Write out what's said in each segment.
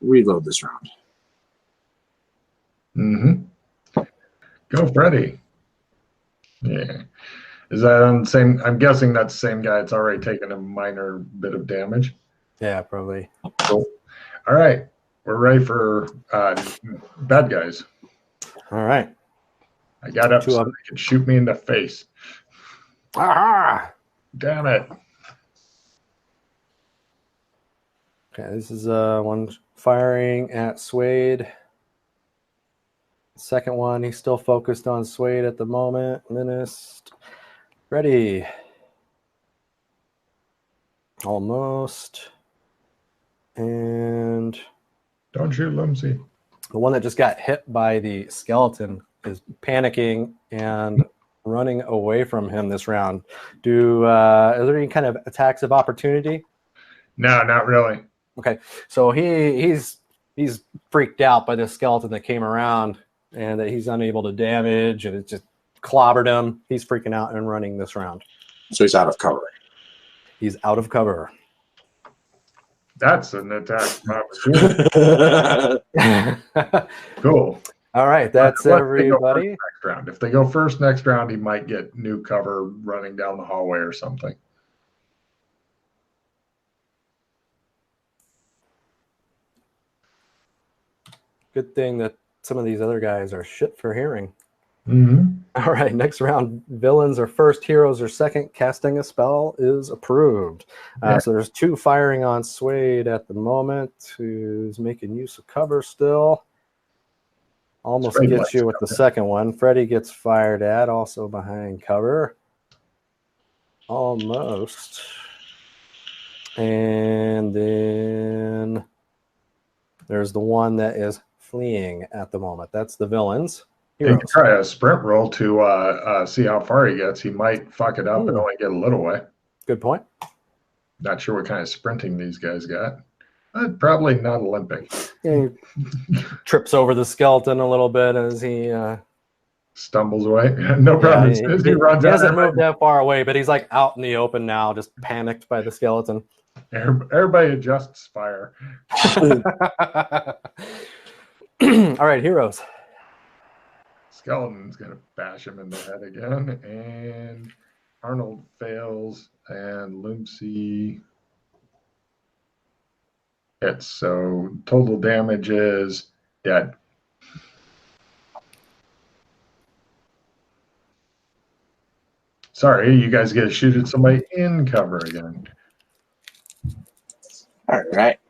reload this round. Mm-hmm. Go, Freddy. Yeah. Is that on the same? I'm guessing that's the same guy. It's already taken a minor bit of damage. Yeah, probably. Cool. All right. We're ready for bad guys. All right. I got up so they could shoot me in the face. Ah! Damn it. Okay, this is one firing at Suede. Second one, he's still focused on Suede at the moment. Menaced. Ready. Almost. And don't shoot Lumsey. The one that just got hit by the skeleton is panicking and running away from him this round. Are there any kind of attacks of opportunity? No, not really. Okay, so he's freaked out by this skeleton that came around and that he's unable to damage, and it just clobbered him. He's freaking out and running this round. So he's out of cover. He's out of cover. That's an attack. Cool. All right, that's everybody. Next round. If they go first next round, he might get new cover running down the hallway or something. Good thing that some of these other guys are shit for hearing. Mm-hmm. All right, next round. Villains are first, heroes are second. Casting a spell is approved. So there's 2 firing on Suede at the moment, who's making use of cover still. Almost Suede gets you with the second one. Freddy gets fired at, also behind cover. Almost. And then there's the one that is fleeing at the moment. That's the villains. He can try a sprint roll to see how far he gets. He might fuck it up and only get a little way. Good point. Not sure what kind of sprinting these guys got. Probably not Olympic. He trips over the skeleton a little bit as he stumbles away. No problem. He hasn't moved that far away, but he's like out in the open now, just panicked by the skeleton. Everybody adjusts fire. All right, heroes. Skeleton's going to bash him in the head again. And Arnold fails. And Lumpsy hits. So total damage is dead. Sorry, you guys get to shoot at somebody in cover again. All right.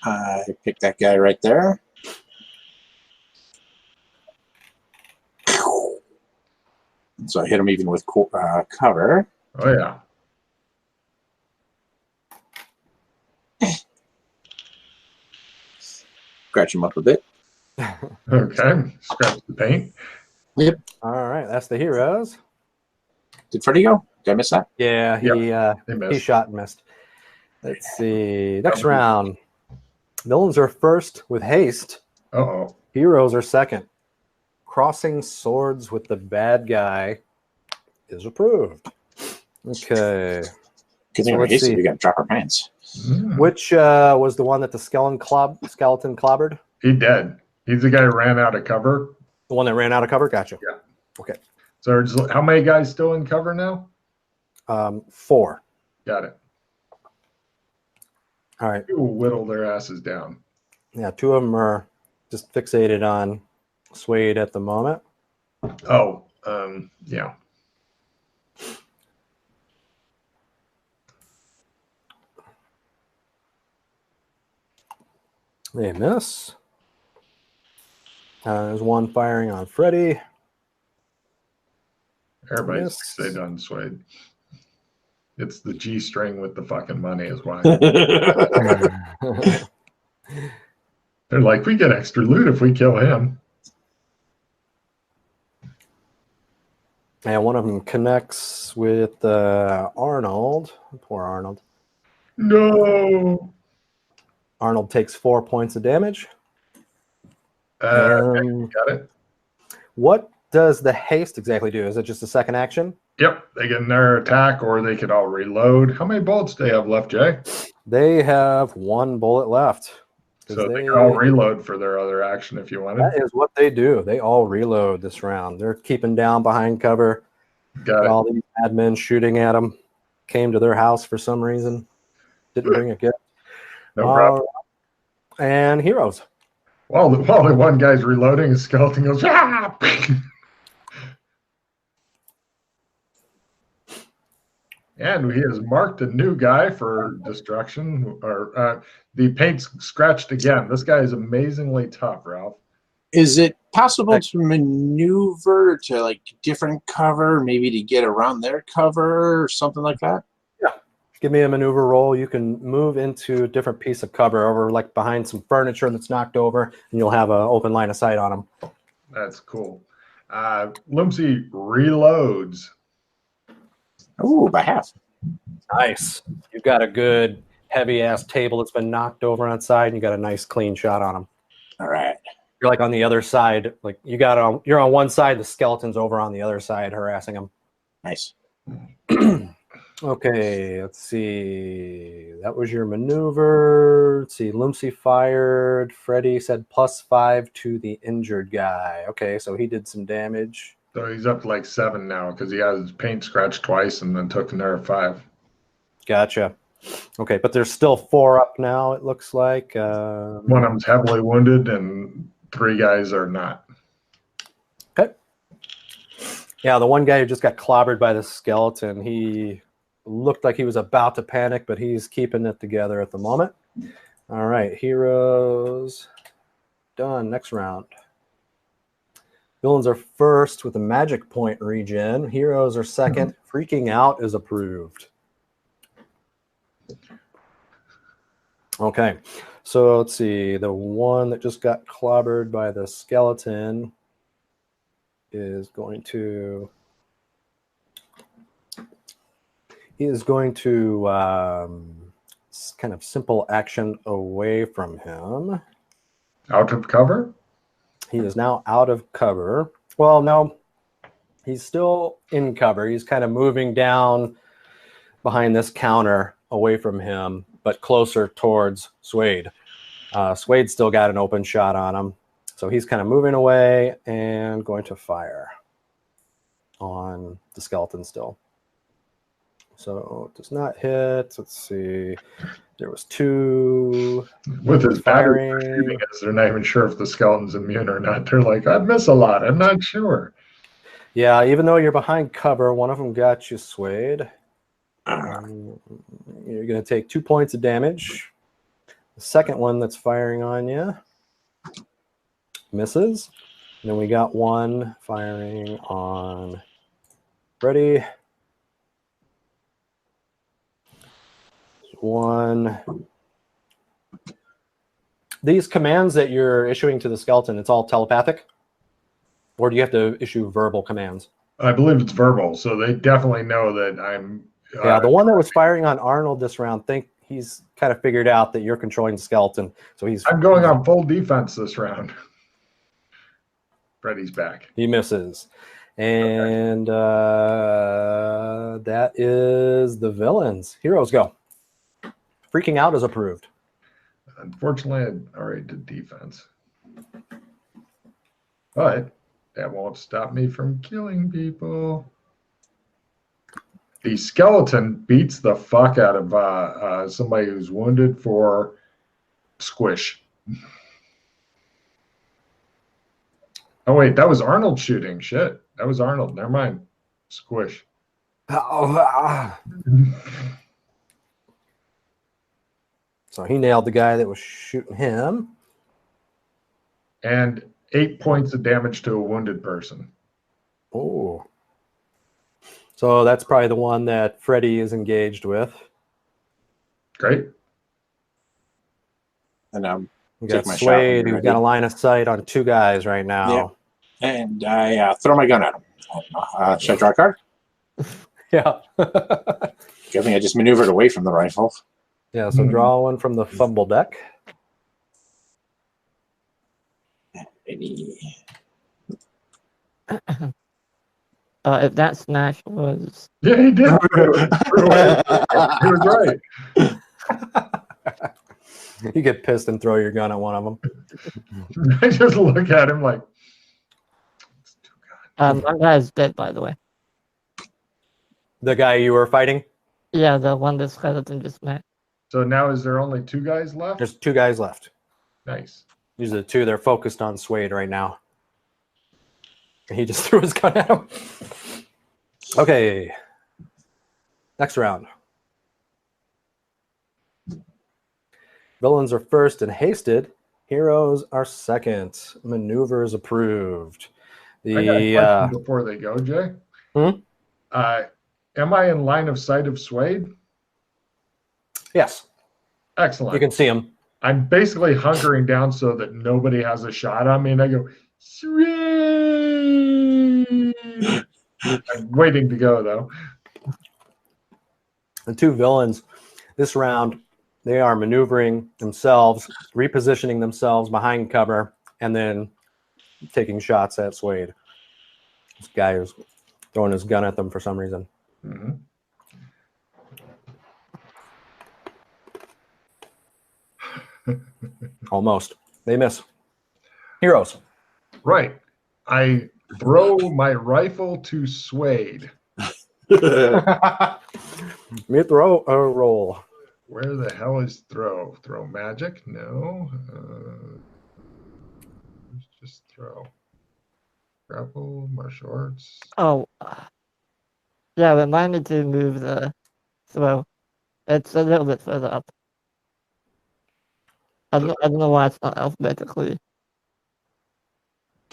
I picked that guy right there. So I hit him even with cover. Oh, yeah. Scratch him up a bit. Okay. Scratch the paint. Yep. All right, that's the heroes. Did Freddy go? Did I miss that? Yeah, he shot and missed. Let's see. Next round. Villains are first with haste. Uh-oh. Heroes are second. Crossing swords with the bad guy is approved. Okay. Good thing we're hasty. We got to drop our pants. Which was the one that the skeleton clobbered? He dead. He's the guy who ran out of cover. The one that ran out of cover? Gotcha. Yeah. Okay. So how many guys still in cover now? 4. Got it. All right. You will whittle their asses down. Yeah, 2 of them are just fixated on Suede at the moment. Oh, yeah. They miss. There's one firing on Freddy. Everybody's fixated on Suede. It's the G string with the fucking money is why. They're like, we get extra loot if we kill him. And one of them connects with Arnold. Poor Arnold. No. Arnold takes 4 points of damage. Okay, got it. What does the haste exactly do? Is it just a second action? Yep, they get another attack, or they could all reload. How many bullets do they have left, Jay? They have 1 bullet left. So they can all reload for their other action if you wanted. That is what they do. They all reload this round. They're keeping down behind cover. Got it. All these admins shooting at them. Came to their house for some reason. Didn't bring a gift. No problem. And heroes. While the one guy's reloading, his skeleton goes, ah! And he has marked a new guy for destruction. Or the paint's scratched again. This guy is amazingly tough, Ralph. Is it possible to maneuver to like different cover, maybe to get around their cover or something like that? Yeah. Give me a maneuver roll. You can move into a different piece of cover over like behind some furniture that's knocked over, and you'll have an open line of sight on them. That's cool. Lumpsy reloads. Oh, by half. Nice. You've got a good heavy-ass table that's been knocked over on side, and you got a nice clean shot on them. All right. You're like on the other side. Like you're on one side, the skeleton's over on the other side harassing them. Nice. Okay, let's see. That was your maneuver. Let's see. Lumpsy fired. Freddy said +5 to the injured guy. Okay, so he did some damage. So he's up to like 7 now because he has his paint scratched twice and then took another 5. Gotcha. Okay, but there's still 4 up now, it looks like. One of them's heavily wounded and 3 guys are not. Okay. Yeah, the one guy who just got clobbered by the skeleton, he looked like he was about to panic, but he's keeping it together at the moment. All right, heroes. Done. Next round. Villains are first with a magic point regen. Heroes are second. Freaking out is approved. Okay, so let's see. The one that just got clobbered by the skeleton is going to kind of simple action away from him. Out of cover? He is now out of cover. Well, no, he's still in cover. He's kind of moving down behind this counter away from him, but closer towards Suede. Suede's still got an open shot on him. So he's kind of moving away and going to fire on the skeleton still. So it does not hit. Let's see. There was 2. With his firing. They're not even sure if the skeleton's immune or not. They're like, I miss a lot. I'm not sure. Yeah, even though you're behind cover, one of them got you, Suede. You're going to take 2 points of damage. The second one that's firing on you misses. And then we got one firing on Freddy. 1. These commands that you're issuing to the skeleton, it's all telepathic? Or do you have to issue verbal commands? I believe it's verbal, so they definitely know that I'm... Yeah, the one that was firing on Arnold this round, think he's kind of figured out that you're controlling the skeleton. So I'm going on full defense this round. Freddy's back. He misses. And that is the villains. Heroes go. Freaking out is approved. Unfortunately, I already did defense. But that won't stop me from killing people. The skeleton beats the fuck out of somebody who's wounded for squish. Oh, wait, that was Arnold shooting. Shit, that was Arnold. Never mind. Squish. So he nailed the guy that was shooting him. And 8 points of damage to a wounded person. Oh. So that's probably the one that Freddy is engaged with. Great. And we got Suede, who's got a line of sight on 2 guys right now. Yeah. And I throw my gun at him. Should I draw a card? Yeah. I think I just maneuvered away from the rifle. Yeah, so draw one from the fumble deck. If that snatch was... Yeah, he did. He was right. You get pissed and throw your gun at one of them. I just look at him like, One guy's dead, by the way. The guy you were fighting? Yeah, the one the skeleton just met. so now is there only 2 guys left? There's 2 guys left. Nice. These are the 2. They're focused on Suede right now. He just threw his gun at him. Okay. Next round. Villains are first and hasted. Heroes are second. Maneuvers approved. I got a question before they go, Jay. Am I in line of sight of Suede? Yes, Excellent. you can see him. I'm basically hunkering down so that nobody has a shot on me, and I go, Suede! I'm waiting to go, though. The 2 villains this round, they are maneuvering themselves, repositioning themselves behind cover, and then taking shots at Suede. This guy is throwing his gun at them for some reason. Mm-hmm. Almost. They miss. Heroes. Right. I throw my rifle to Suede. Me throw a roll. Where the hell is throw? Throw magic? No. Just throw. Grapple, martial arts. Oh, yeah, remind me to move the throw. It's a little bit further up. I don't know why it's not alphabetically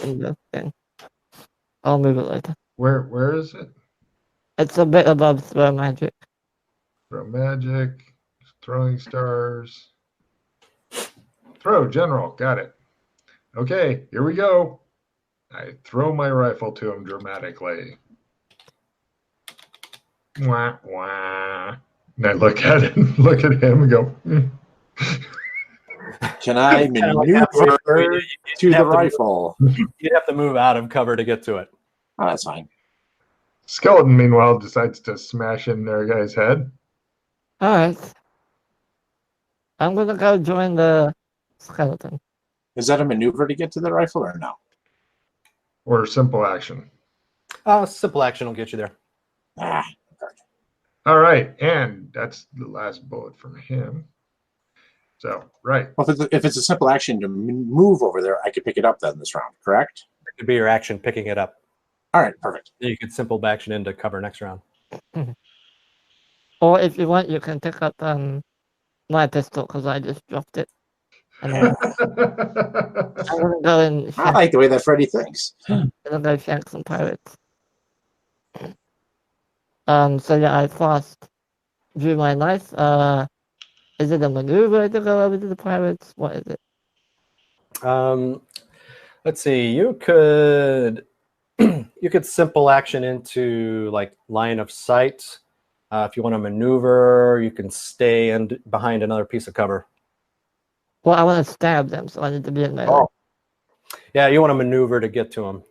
in the thing. I'll move it later. Where is it? It's a bit above throw magic. Throw magic, throwing stars. Throw general, got it. Okay, here we go. I throw my rifle to him dramatically. Wah, wah. And I look at him and go, Can I maneuver to the rifle? You'd have to move out of cover to get to it. Oh, that's fine. Skeleton, meanwhile, decides to smash in their guy's head. Alright. I'm gonna go join the skeleton. Is that a maneuver to get to the rifle or no? Or simple action. Simple action will get you there. Ah, All right, and that's the last bullet from him. So, right. well, if it's a simple action to move over there, I could pick it up then this round, correct? It could be your action picking it up. All right, perfect. You could simple action into cover next round. Or if you want, you can pick up my pistol because I just dropped it. And then I'm gonna go and I like the way that Freddy thinks. go shank some pirates. So yeah, I fast drew my knife. Is it a maneuver to go over to the pirates? What is it? Let's see. You could simple action into like line of sight. If you want to maneuver, you can stay behind another piece of cover. Well, I want to stab them, so I need to be in melee. Oh. Yeah, you want to maneuver to get to him.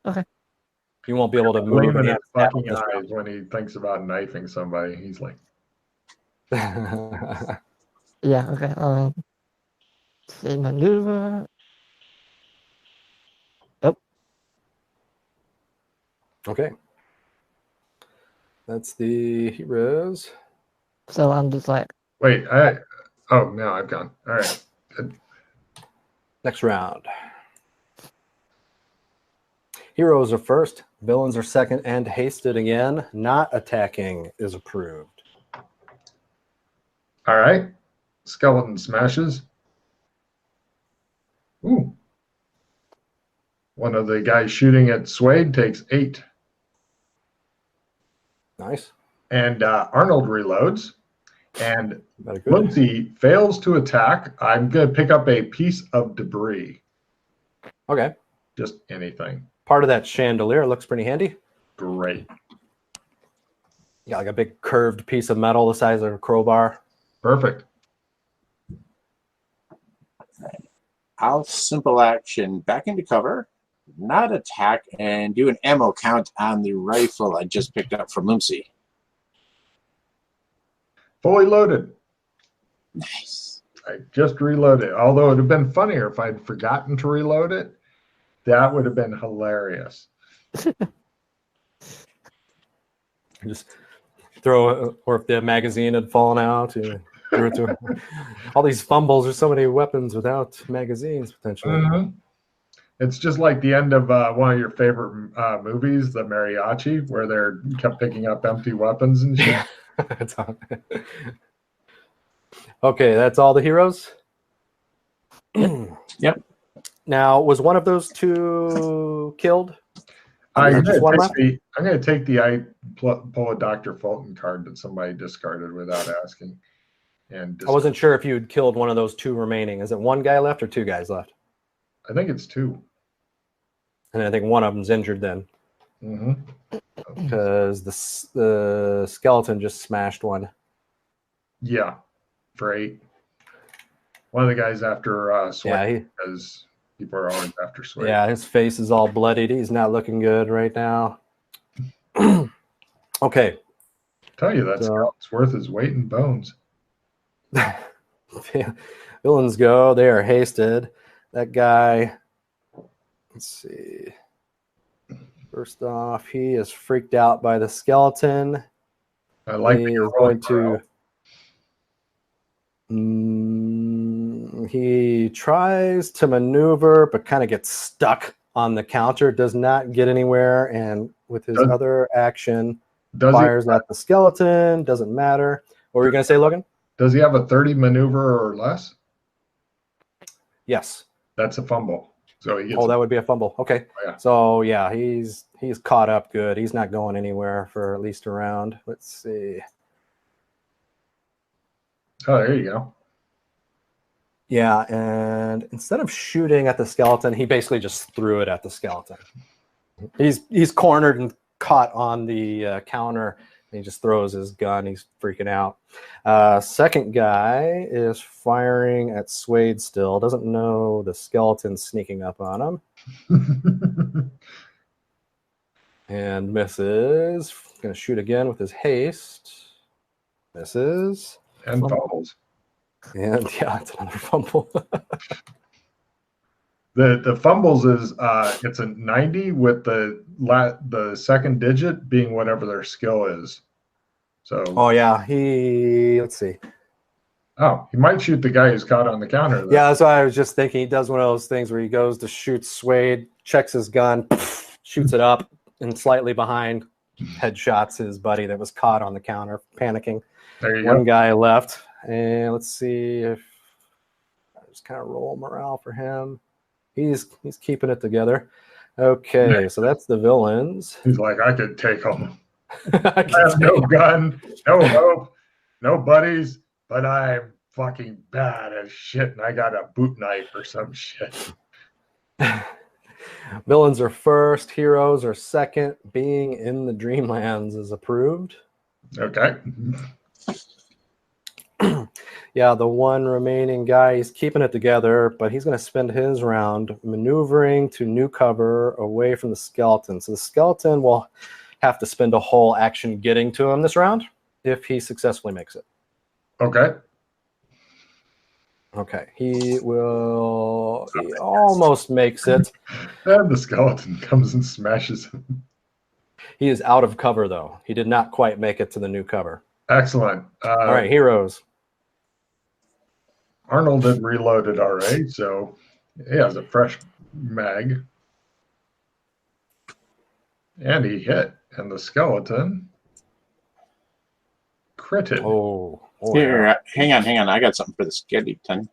Okay. You won't be able to move. Gleaming and his fucking stab eyes when he thinks about knifing somebody. He's like, this Yeah, okay. Say maneuver. Okay. That's the heroes. So I'm just like, wait, oh, now I've gone. All right. Good. Next round. Heroes are first, villains are second, and hasted again. Not attacking is approved. All right. Skeleton smashes. Ooh. One of the guys shooting at Suede takes 8. Nice. And Arnold reloads. And Very good. Lindsay fails to attack. I'm going to pick up a piece of debris. Okay. Just anything. Part of that chandelier looks pretty handy. Great. Yeah, like a big curved piece of metal the size of a crowbar. Perfect. I'll simple action back into cover, not attack, and do an ammo count on the rifle I just picked up from Lucy. Fully loaded. Nice. I just reloaded. Although it would have been funnier if I'd forgotten to reload it. That would have been hilarious. Just throw, or if the magazine had fallen out, you threw it to all these fumbles. There's so many weapons without magazines potentially. Mm-hmm. It's just like the end of one of your favorite movies, The Mariachi, where they're kept picking up empty weapons and shit. Okay, that's all the heroes? Yep. Now, was one of those two killed? I'm just one left? going to take the I pull a Dr. Fulton card that somebody discarded without asking. And I wasn't sure if you'd killed one of those two remaining. Is it one guy left or two guys left? I think it's two. And I think one of them's injured then. Because the skeleton just smashed one. Yeah, for 8. One of the guys after Sway, because people are always after Sway. Yeah, his face is all bloodied. He's not looking good right now. Okay. Tell you that skeleton's worth his weight in bones. Villains go. They are hasted. That guy, let's see. First off, he is freaked out by the skeleton. I like he is going to. He tries to maneuver, but kind of gets stuck on the counter. Does not get anywhere, and with his other action, fires at the skeleton. Doesn't matter. What were you going to say, Logan? Does he have a 30 maneuver or less? Yes. That's a fumble. So he gets that would be a fumble. Okay. Oh, yeah. So yeah, he's caught up good. He's not going anywhere for at least a round. Let's see. Oh, there you go. Yeah, and instead of shooting at the skeleton, he basically just threw it at the skeleton. He's cornered and caught on the counter. He just throws his gun. He's freaking out. Second guy is firing at Suede still. Doesn't know the skeleton's sneaking up on him. And misses. Going to shoot again with his haste. Misses. And fumbles. And yeah, it's another fumble. The fumbles is it's a 90 with the second digit being whatever their skill is. So let's see. Oh, he might shoot the guy who's caught on the counter. Though. Yeah, that's why I was just thinking. He does one of those things where he goes to shoot Suede, checks his gun, shoots it up, and slightly behind, headshots his buddy that was caught on the counter, panicking. There you One go. guy left, and let's see if I just kind of roll morale for him. He's keeping it together. Okay, so that's the villains. He's like, I could take them. I have no gun, no hope, no buddies, but I'm fucking bad as shit, and I got a boot knife or some shit. Villains are first, heroes are second. Being in the Dreamlands is approved. Okay. Yeah, the one remaining guy, he's keeping it together, but he's going to spend his round maneuvering to new cover away from the skeleton. So the skeleton will have to spend a whole action getting to him this round if he successfully makes it. Okay. Okay, he almost makes it. And the skeleton comes and smashes him. He is out of cover, though. He did not quite make it to the new cover. Excellent. All right, heroes. Arnold had reloaded already, so he has a fresh mag. And he hit, and the skeleton critted. Here, hang on. I got something for the skeleton.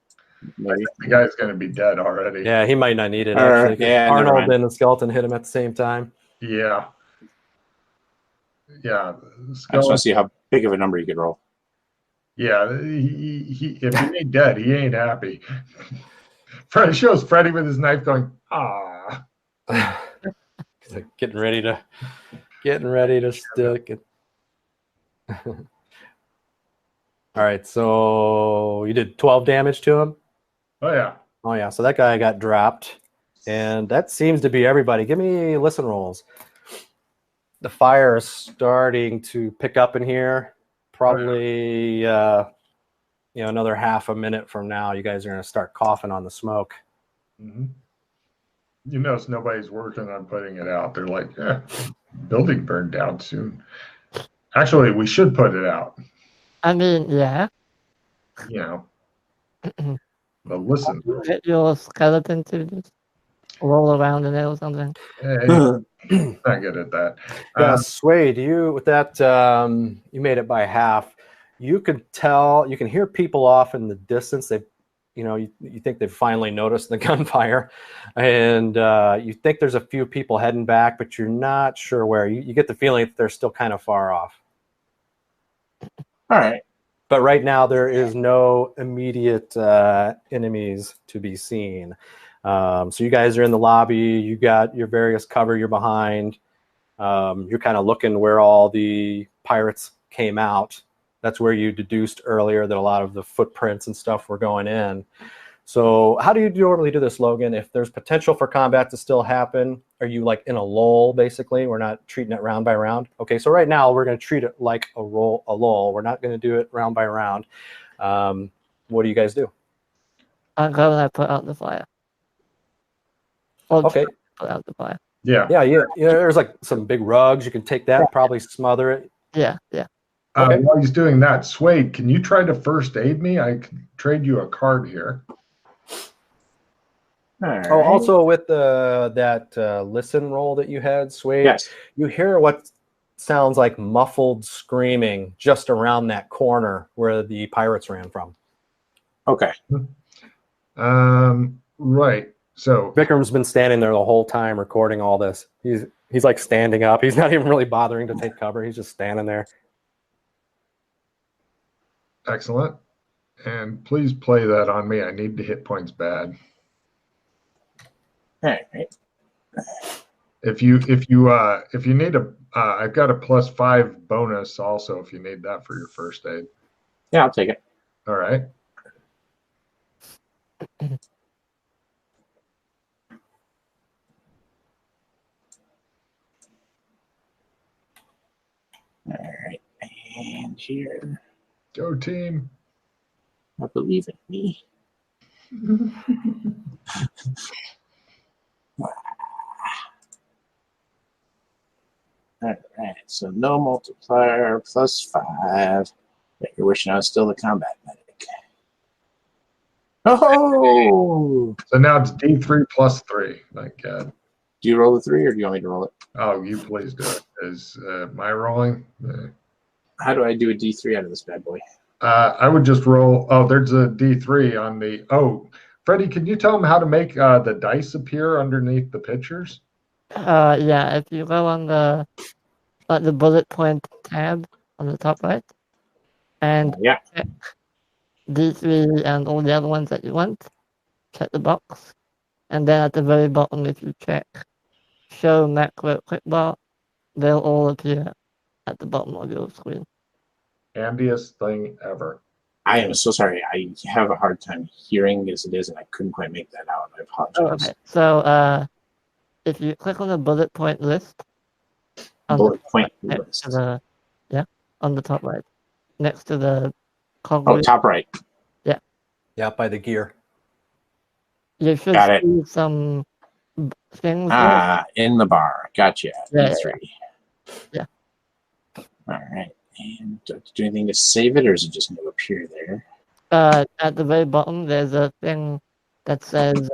The guy's going to be dead already. Yeah, he might not need it, actually. Yeah, Arnold and the skeleton hit him at the same time. Yeah. Yeah. I just want to see how big of a number you could roll. Yeah, if he ain't dead, he ain't happy. Fred shows Freddy with his knife going, ah. He's like getting ready to stick it. All right, so you did 12 damage to him? Oh, yeah. So that guy got dropped. And that seems to be everybody. Give me listen rolls. The fire is starting to pick up in here. Probably another half a minute from now, you guys are going to start coughing on the smoke. Mm-hmm. You notice nobody's working on putting it out. They're like, building burned down soon. Actually, we should put it out. I mean, yeah. But listen, Get your skeleton to just roll around in it or something. hey, not good at that. Yeah, Swade, with that, you made it by half. You can hear people off in the distance. You think they've finally noticed the gunfire, and you think there's a few people heading back, but you're not sure where. You get the feeling that they're still kind of far off. All right. But right now, there is no immediate enemies to be seen. So you guys are in the lobby. You got your various cover you're behind. You're kind of looking where all the pirates came out. That's where you deduced earlier that a lot of the footprints and stuff were going in. So how do you normally do this, Logan? If there's potential for combat to still happen, are you like in a lull, basically? We're not treating it round by round. Okay, so right now we're going to treat it like a lull. We're not going to do it round by round. What do you guys do? I'm going to put out the fire. Or Okay. put out the fire. Yeah. There's like some big rugs. You can take that, probably smother it. Yeah. Okay. While he's doing that, Swade, can you try to first aid me? I can trade you a card here. Right. Oh, also with that listen roll that you had, Swade, yes. You hear what sounds like muffled screaming just around that corner where the pirates ran from. Okay. Right. So Vikram's been standing there the whole time recording all this. He's like standing up. He's not even really bothering to take cover. He's just standing there. excellent. And please play that on me. I need the hit points bad. All right. If you need I've got a +5 bonus also if you need that for your first aid. Yeah, I'll take it. All right. All right. And here, Go team. I believe in me. All right. So no multiplier, +5. Yeah, you're wishing I was still the combat medic. Oh! So now it's D3 +3. Like, do you roll the 3 or do you want me to roll it? oh, you please do it. Is my rolling? How do I do a D3 out of this bad boy? I would just roll. Oh, there's a D3 on the. Oh, Freddie, can you tell them how to make the dice appear underneath the pictures? Yeah, if you go on the bullet point tab on the top right, and Yeah. check D3 and all the other ones that you want, check the box, and then at the very bottom, if you check show macro quick bar, they'll all appear at the bottom of your screen. Handiest thing ever. I am so sorry. I have a hard time hearing as it is, and I couldn't quite make that out. I apologize. Okay, so if you click on the bullet point list, on Bullet the, point next to list. on the top right, next to the cog Oh, wheel, top right. Yeah, by the gear. you should Got it. see some things there. Ah, in the bar. Gotcha. Yeah, D3. yeah. All right. And do I have to do anything to save it, or is it just going to appear there? At the very bottom, there's a thing that says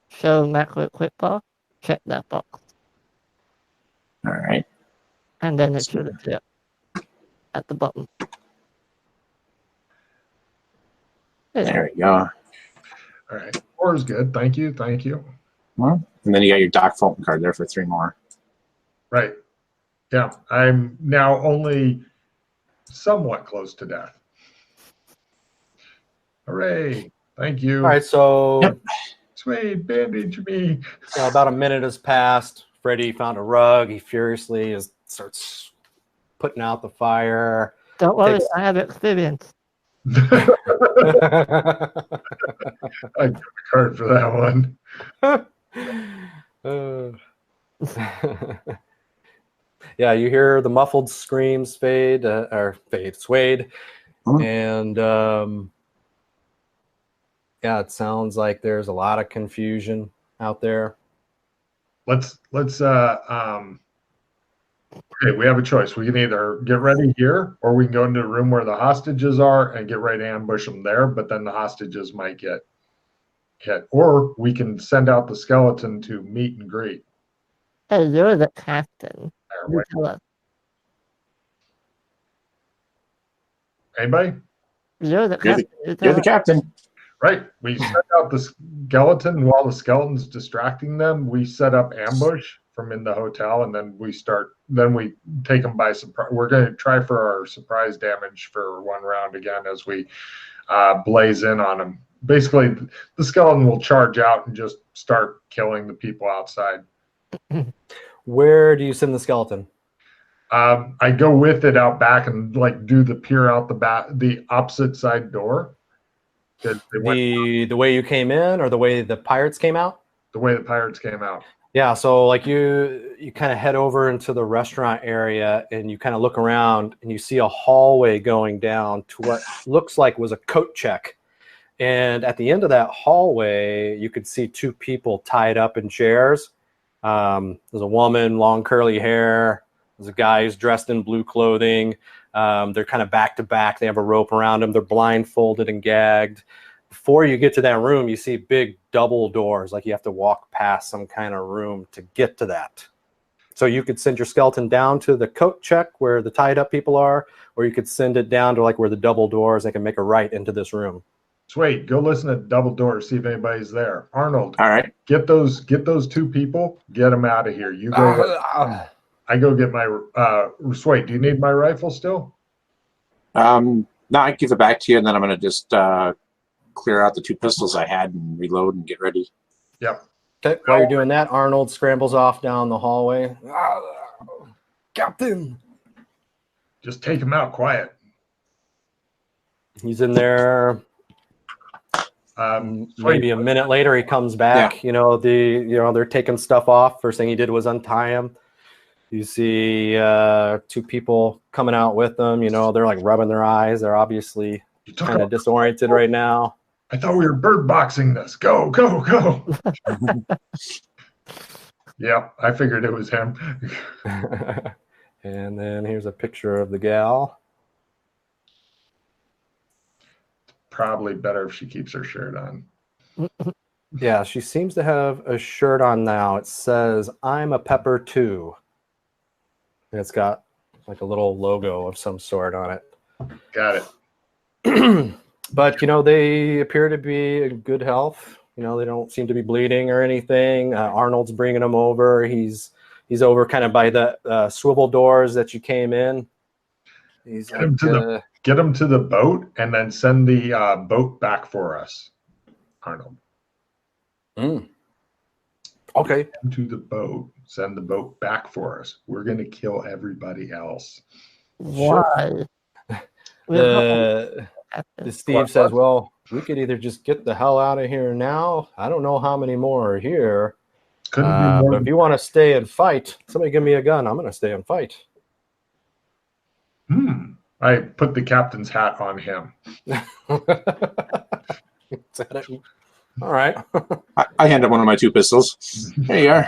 show macro quick bar. Check that box, All right. and then it should appear at the bottom. There we go. All right. 4 is good. Thank you. Thank you. Well, and then you got your Doc Fulton card there for 3 more. Right. Yeah. I'm now only somewhat close to death. Hooray. Thank you. All right, so Yep. Sweet, bandage me. about a minute has passed. Freddy found a rug. He furiously starts putting out the fire. Don't worry, Takes- I have experience. I got a card for that one. Yeah, you hear the muffled screams Swade, Hmm. and Yeah, it sounds like there's a lot of confusion out there. Let's okay, we have a choice. We can either get ready here, or we can go into the room where the hostages are and get ready to ambush them there, but then the hostages might get hit. Or we can send out the skeleton to meet and greet. Hey, you're the captain. There, You wait. tell us. Anybody? You're the captain. You You're tell the us. captain. Right. We send out the skeleton, and while the skeleton's distracting them, we set up ambush from in the hotel, and then we take them by surprise. We're going to try for our surprise damage for one round again as we blaze in on them. Basically, the skeleton will charge out and just start killing the people outside. Where do you send the skeleton? I go with it out back and like do the peer out the opposite side door. The way you came in, or the way the pirates came out? The way the pirates came out. Yeah, so like you kind of head over into the restaurant area and you kind of look around and you see a hallway going down to what looks like was a coat check. And at the end of that hallway, you could see two people tied up in chairs. There's a woman, long curly hair. There's a guy who's dressed in blue clothing. They're kind of back to back. They have a rope around them. They're blindfolded and gagged. Before you get to that room, you see big double doors, like you have to walk past some kind of room to get to that. So you could send your skeleton down to the coat check where the tied up people are, or you could send it down to like where the double doors, they can make a right into this room. Sweet, go listen to double doors, see if anybody's there. Arnold, All right. get those two people, get them out of here. You go. I go get my. Sweet, do you need my rifle still? No, I give it back to you, and then I'm going to just clear out the two pistols I had and reload and get ready. Yep. Okay, while you're doing that, Arnold scrambles off down the hallway. Captain! Just take him out quiet. He's in there. Maybe a minute later, he comes back. Yeah. They're taking stuff off. First thing he did was untie him. You see two people coming out with them. They're like rubbing their eyes. They're obviously kind of disoriented right now. I thought we were bird boxing this. Go, go, go. Yep, I figured it was him. And then here's a picture of the gal. Probably better if she keeps her shirt on. Yeah, she seems to have a shirt on now. It says, "I'm a pepper too." And it's got like a little logo of some sort on it. Got it. But, they appear to be in good health. They don't seem to be bleeding or anything. Arnold's bringing them over. He's over kind of by the swivel doors that you came in. He's get him to the boat and then send the boat back for us, Arnold. Okay. To the boat. Send the boat back for us. We're going to kill everybody else. Why? Steve says, well, we could either just get the hell out of here now. I don't know how many more are here. Couldn't be more. But if you want to stay and fight, somebody give me a gun. I'm going to stay and fight. I put the captain's hat on him. All right. I hand him one of my two pistols. Here you are.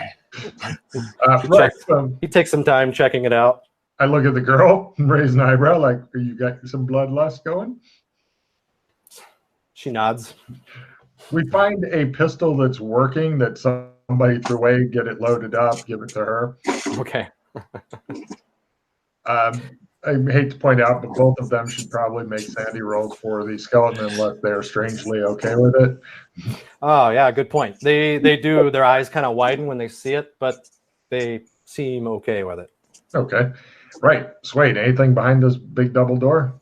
He takes some time checking it out. I look at the girl and raise an eyebrow like, you got some bloodlust going? She nods. We find a pistol that's working that somebody threw away, get it loaded up, give it to her. Okay. I hate to point out, but both of them should probably make sandy rolls for the skeleton unless they're strangely okay with it. Oh, yeah, good point. They do, their eyes kind of widen when they see it, but they seem okay with it. Okay. Right. Sweet. Anything behind this big double door?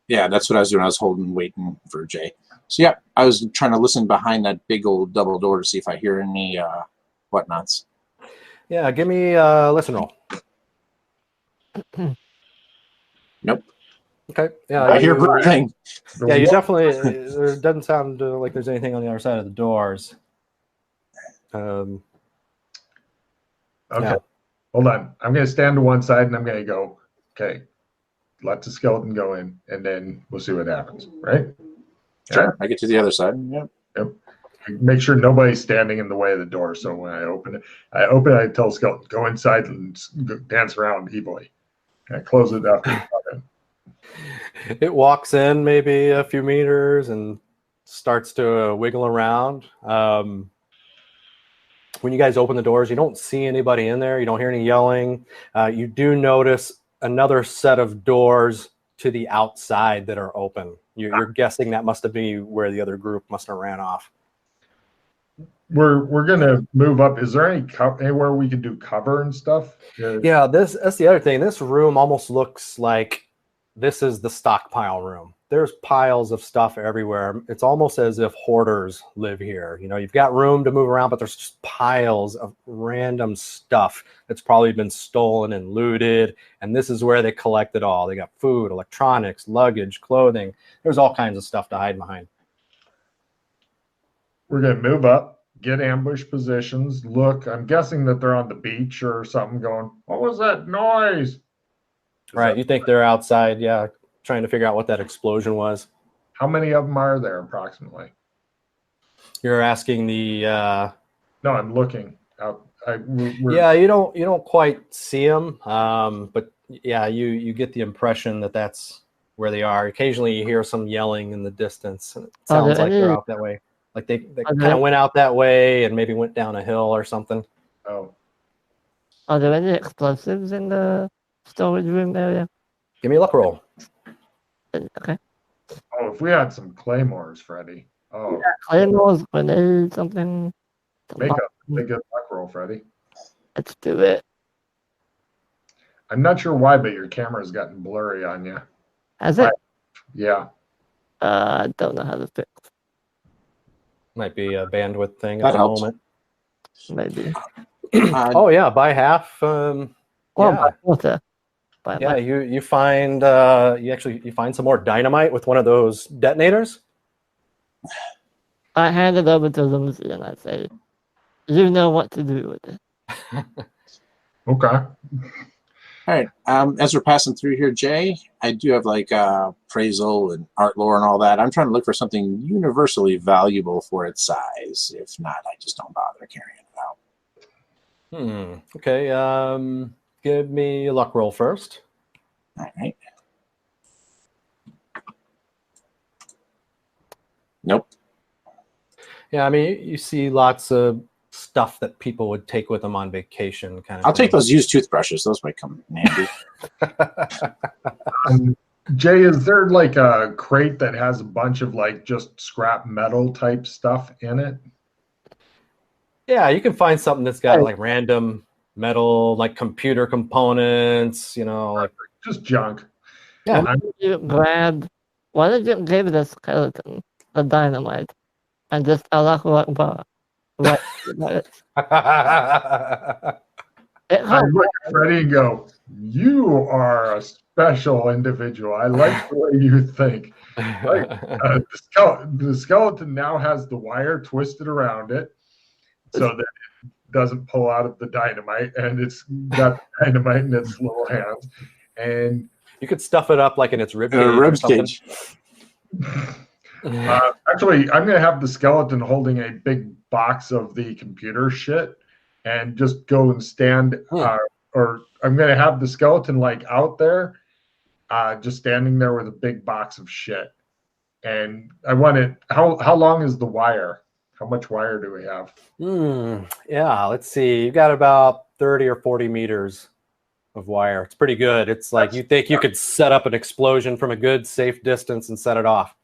Yeah, that's what I was doing. I was waiting for Jay. So, yeah, I was trying to listen behind that big old double door to see if I hear any whatnots. Yeah, give me a listen roll. Nope. Okay. Yeah, I hear breathing. Yeah, you definitely. There doesn't sound like there's anything on the other side of the doors. Okay. Yeah. Hold on. I'm going to stand to one side and I'm going to go, okay, let the skeleton go in and then we'll see what happens, right? Sure. I get to the other side. Yep. Yep. Make sure nobody's standing in the way of the door. So when I open it, I tell Skeleton, go inside and dance around evilly. And I close it after it's done. It walks in maybe a few meters and starts to wiggle around. When you guys open the doors, you don't see anybody in there. You don't hear any yelling. You do notice another set of doors to the outside that are open. You're guessing that must have been where the other group must have ran off. We're gonna move up. Is there anywhere we can do cover and stuff? Yeah, that's the other thing. This room almost looks like this is the stockpile room. There's piles of stuff everywhere. It's almost as if hoarders live here. You know, you've got room to move around, but there's just piles of random stuff that's probably been stolen and looted. And this is where they collect it all. They got food, electronics, luggage, clothing. There's all kinds of stuff to hide behind. We're gonna move up, get ambush positions, look. I'm guessing that they're on the beach or something going, what was that noise? Right, you think they're outside, yeah, trying to figure out what that explosion was. How many of them are there approximately? You're asking the... No, I'm looking out. Yeah, you don't quite see them, but yeah, you get the impression that that's where they are. Occasionally you hear some yelling in the distance, and it sounds like they're out that way. Like they kind of went out that way and maybe went down a hill or something. Oh. Are there any explosives in the storage room area? Give me a luck roll. Okay. Oh, if we had some claymores, Freddie. Oh. Yeah, claymores, grenades, something. Make a good luck roll, Freddie. Let's do it. I'm not sure why, but your camera's gotten blurry on you. Has it? Yeah. I don't know how to fix. Might be a bandwidth thing That at the helps. moment. Maybe. Oh yeah, by half. Well, Yeah. by water. Yeah, you find you find some more dynamite with one of those detonators. I hand it over to Lucy and I say, you know what to do with it. Okay. All right. As we're passing through here, Jay, I do have like appraisal and art lore and all that. I'm trying to look for something universally valuable for its size. If not, I just don't bother carrying it out. Okay. Give me a luck roll first. All right. Nope. Yeah, I mean, you see lots of stuff that people would take with them on vacation. Kind of. I'll take those used toothbrushes. Those might come in handy. Jay, is there like a crate that has a bunch of like just scrap metal type stuff in it? Yeah, you can find something that's got like random metal, like computer components, like just junk. Yeah. Why did you give the skeleton the dynamite and just Allahu Akbar? Right. I look at Freddie and go, you are a special individual. I like the way you think. Like, the skeleton now has the wire twisted around it so that it doesn't pull out of the dynamite, and it's got the dynamite in its little hands. And you could stuff it up like in its rib cage. Actually, I'm going to have the skeleton holding a big box of the computer shit and just go and stand, or I'm going to have the skeleton like out there, just standing there with a big box of shit. And I want it, how long is the wire? How much wire do we have? Yeah, let's see. You've got about 30 or 40 meters of wire. It's pretty good. It's like you think you could set up an explosion from a good, safe distance and set it off.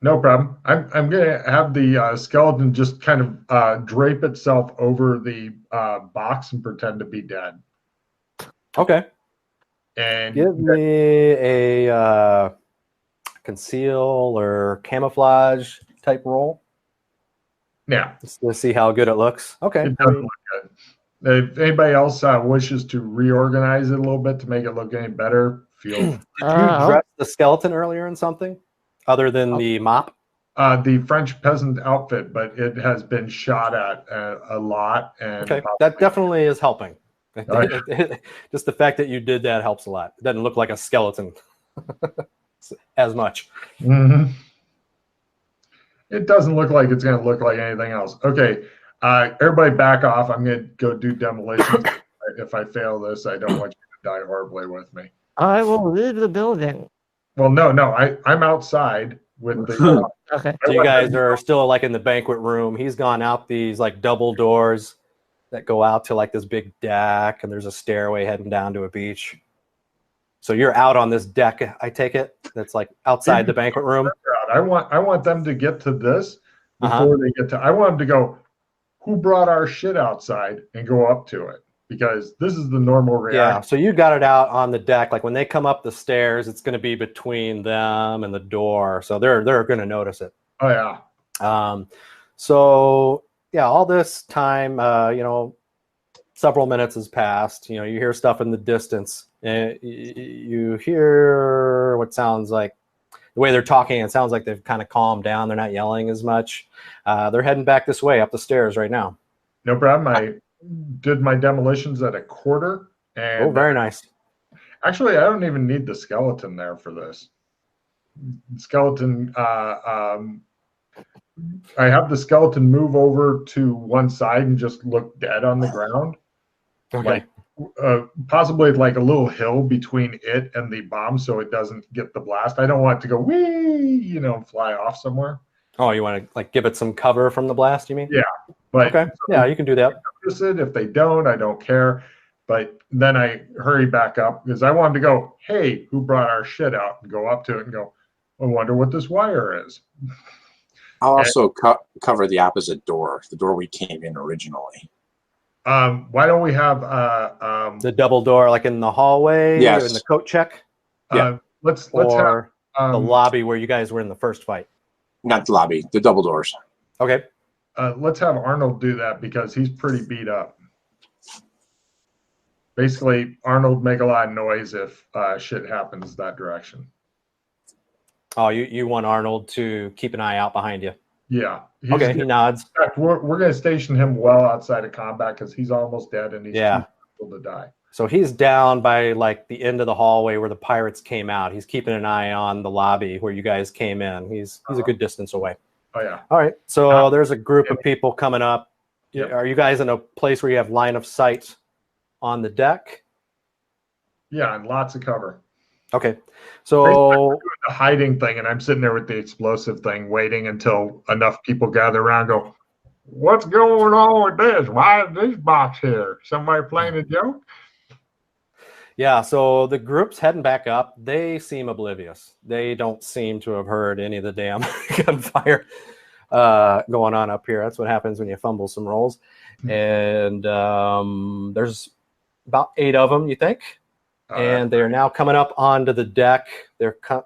No problem. I'm going to have the skeleton just kind of drape itself over the box and pretend to be dead. Okay. And give me a conceal or camouflage type roll. Yeah. Just to see how good it looks. Okay. It does look good. If anybody else wishes to reorganize it a little bit to make it look any better, feel. Did you dress the skeleton earlier in something other than the mop? The French peasant outfit, but it has been shot at a lot. And okay, that definitely is helping. Right. Just the fact that you did that helps a lot. It doesn't look like a skeleton as much. Mm-hmm. It doesn't look like it's going to look like anything else. Okay, everybody back off. I'm going to go do demolitions. If I fail this, I don't want you to die horribly with me. I will leave the building. Well, no, I'm outside with the. Okay. So you guys are still like in the banquet room. He's gone out these like double doors that go out to like this big deck, and there's a stairway heading down to a beach. So you're out on this deck, I take it, that's like outside the banquet room. I want them to get to this before they get to. I want them to go. Who brought our shit outside and go up to it? Because this is the normal reaction. Yeah, so you got it out on the deck. Like when they come up the stairs, it's going to be between them and the door, so they're going to notice it. Oh yeah. So yeah, all this time, you know, several minutes has passed. You know, you hear stuff in the distance, and you hear what sounds like the way they're talking. It sounds like they've kind of calmed down. They're not yelling as much. They're heading back this way up the stairs right now. No problem. I did my demolitions at a quarter. And oh, very nice. Actually, I don't even need the skeleton there for this. Skeleton. I have the skeleton move over to one side and just look dead on the ground. Okay. Like possibly like a little hill between it and the bomb, so it doesn't get the blast. I don't want it to go wee, you know, fly off somewhere. Oh, you want to like give it some cover from the blast? You mean? Yeah. But okay. Yeah, you can do that. Notice it. If they don't, I don't care. But then I hurry back up because I want them to go, hey, who brought our shit out? And go up to it and go, I wonder what this wire is. I'll also cover the opposite door, the door we came in originally. Why don't we have the double door, like in the hallway, yes, in the coat check? Yeah. Let's or have the lobby where you guys were in the first fight. Not the lobby, the double doors. Okay. Let's have Arnold do that because he's pretty beat up. Basically, Arnold make a lot of noise if shit happens that direction. Oh, you want Arnold to keep an eye out behind you? Yeah. Okay, he nods. In fact, we're going to station him well outside of combat because he's almost dead and he's too to die. So he's down by like the end of the hallway where the pirates came out. He's keeping an eye on the lobby where you guys came in. He's a good distance away. Oh yeah. All right. So there's a group of people coming up. Yep. Are you guys in a place where you have line of sight on the deck? Yeah, and lots of cover. Okay. So the hiding thing, and I'm sitting there with the explosive thing, waiting until enough people gather around and go, what's going on with this? Why is this box here? Somebody playing a joke? Yeah, so the group's heading back up. They seem oblivious. They don't seem to have heard any of the damn gunfire going on up here. That's what happens when you fumble some rolls. And there's about 8 of them, you think? And they're now coming up onto the deck. They're a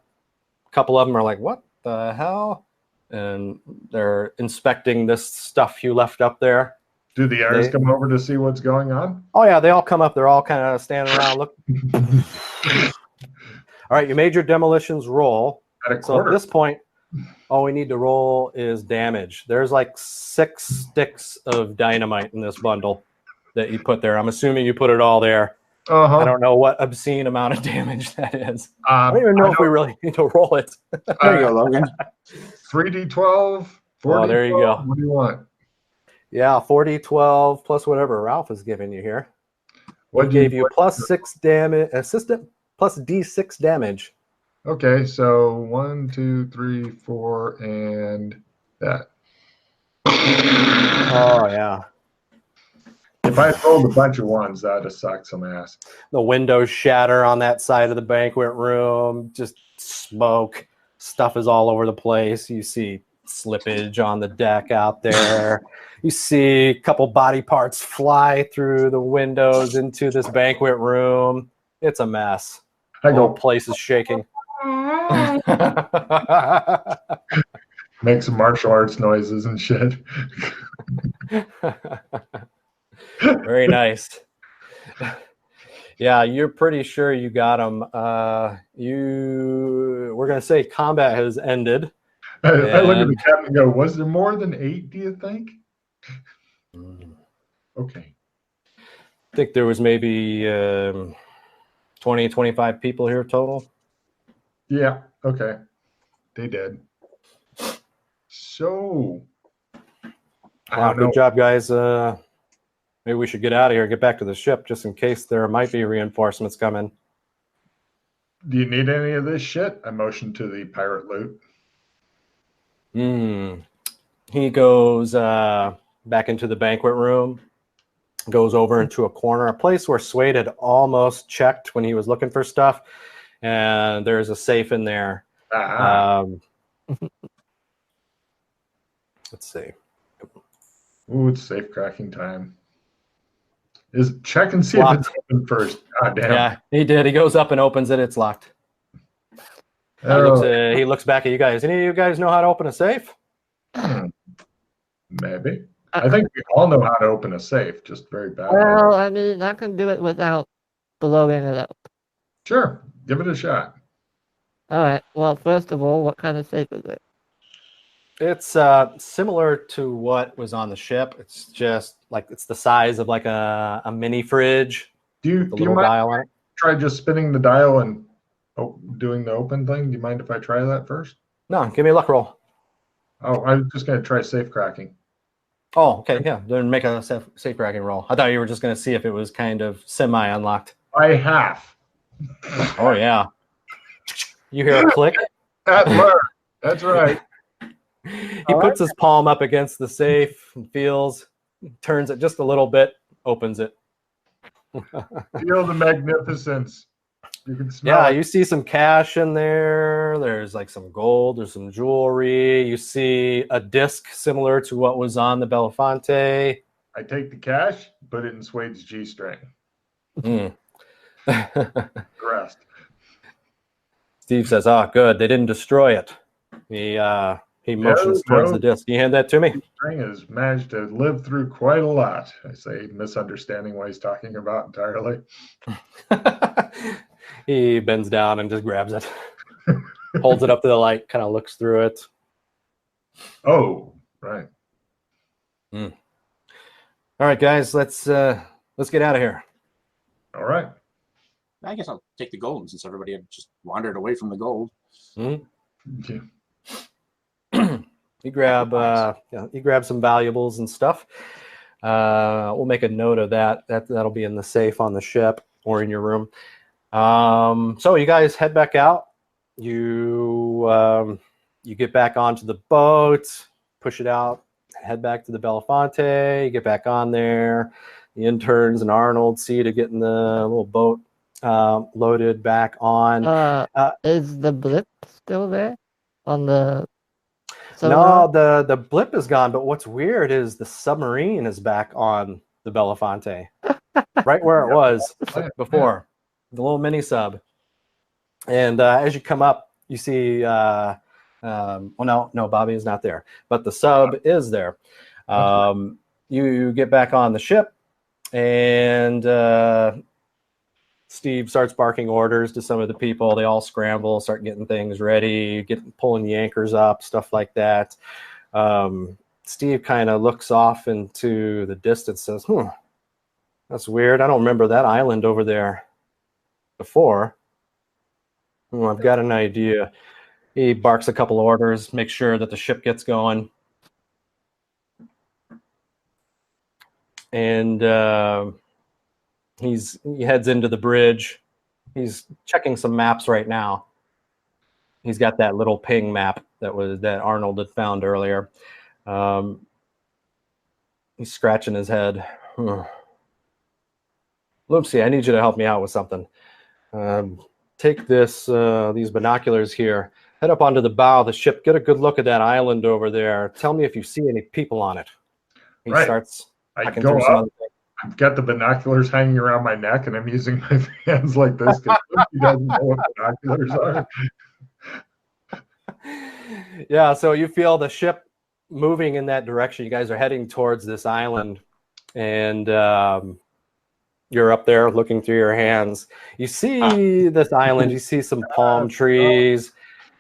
couple of them are like, what the hell? And they're inspecting this stuff you left up there. Do the heirs come over to see what's going on? Oh, yeah, they all come up. They're all kind of standing around. Look. All right, you made your demolitions roll. So at this point, all we need to roll is damage. There's like 6 sticks of dynamite in this bundle that you put there. I'm assuming you put it all there. I don't know what obscene amount of damage that is. I don't even know if we really need to roll it. There you go, Logan. 3d12, 4d12. Oh, there you go. What do you want? Yeah, 4d12 plus whatever Ralph is giving you here. What gave you plus 6 damage, assistant plus d6 damage. Okay, so 1, 2, 3, 4, and that. Oh, yeah. If I had rolled a bunch of ones, that would have sucked some ass. The windows shatter on that side of the banquet room. Just smoke. Stuff is all over the place. You see slippage on the deck out there. You see a couple body parts fly through the windows into this banquet room. It's a mess. The whole place is shaking. Make some martial arts noises and shit. Very nice. Yeah, you're pretty sure you got them. We're going to say combat has ended. I look at the captain and go, was there more than 8, do you think? Okay. I think there was maybe 20, 25 people here total. Yeah, okay. They did. So, I Wow, don't know. good job, guys. Maybe we should get out of here and get back to the ship just in case there might be reinforcements coming. Do you need any of this shit? I motioned to the pirate loot. He goes back into the banquet room, goes over into a corner, a place where Suede had almost checked when he was looking for stuff, and there's a safe in there. Let's see. Ooh, it's safe cracking time. Is check and see Locked. if it's open first. God damn. Yeah, he did. He goes up and opens it. It's locked. Oh, He looks back at you guys. Any of you guys know how to open a safe? maybe. I think we all know how to open a safe, just very badly. Well, I mean, I can do it without blowing it up. Sure, give it a shot. All right. Well, first of all, what kind of safe is it? It's similar to what was on the ship. It's just like it's the size of like a mini fridge. Do you Little mind dial on it. try just spinning the dial and doing the open thing? Do you mind if I try that first? No, give me a luck roll. Oh, I'm just going to try safe cracking. Oh, okay, yeah. Then make a safe cracking roll. I thought you were just going to see if it was kind of semi-unlocked. By half. Oh, yeah. You hear a click? That's right. He puts his palm up against the safe and feels, turns it just a little bit, opens it. Feel the magnificence. You can smell Yeah, it. you see some cash in there. There's like some gold. There's some jewelry. You see a disc similar to what was on the Belafonte. I take the cash, put it in Suede's G-string. Rest. Steve says, "Oh, good. They didn't destroy it." He motions towards the disc. Can you hand that to me? String has managed to live through quite a lot. I say, misunderstanding what he's talking about entirely. He bends down and just grabs it, holds it up to the light, kind of looks through it. Oh, right. All right, guys, let's get out of here. All right. I guess I'll take the gold since everybody had just wandered away from the gold. Yeah. You grab some valuables and stuff. We'll make a note of that. That'll be in the safe on the ship or in your room. So you guys head back out. You get back onto the boat, push it out, head back to the Belafonte. You get back on there. The interns and Arnold see you to get in the little boat loaded back on. Is the blip still there on the No, the blip is gone, but what's weird is the submarine is back on the Belafonte, right where it was before, the little mini sub. And as you come up, you see, well, no, Bobby is not there, but the sub is there. You get back on the ship, and Steve starts barking orders to some of the people. They all scramble, start getting things ready, pulling the anchors up, stuff like that. Steve kind of looks off into the distance, says, that's weird. I don't remember that island over there before. I've got an idea. He barks a couple orders, makes sure that the ship gets going. And he heads into the bridge. He's checking some maps right now. He's got that little ping map that Arnold had found earlier. He's scratching his head. Loopsy, I need you to help me out with something. Take these binoculars here. Head up onto the bow of the ship. Get a good look at that island over there. Tell me if you see any people on it. He starts. I go up. I've got the binoculars hanging around my neck, and I'm using my hands like this because he doesn't know what binoculars are. Yeah, so you feel the ship moving in that direction. You guys are heading towards this island, and you're up there looking through your hands. You see this island. You see some palm trees.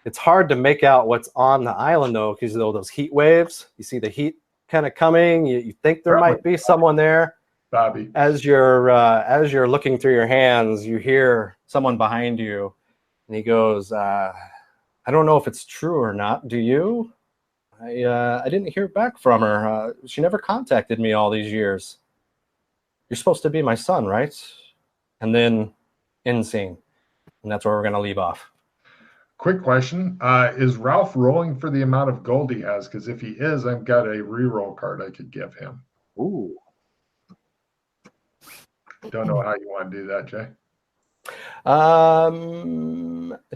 It's hard to make out what's on the island, though, because those heat waves. You see the heat kind of coming. You think there might be someone there. Bobby. As you're looking through your hands, you hear someone behind you, and he goes, I don't know if it's true or not. Do you? I didn't hear back from her. She never contacted me all these years. You're supposed to be my son, right? And then end scene. And that's where we're going to leave off. Quick question. Is Ralph rolling for the amount of gold he has? Because if he is, I've got a reroll card I could give him. Ooh. Don't know how you want to do that, Jay. I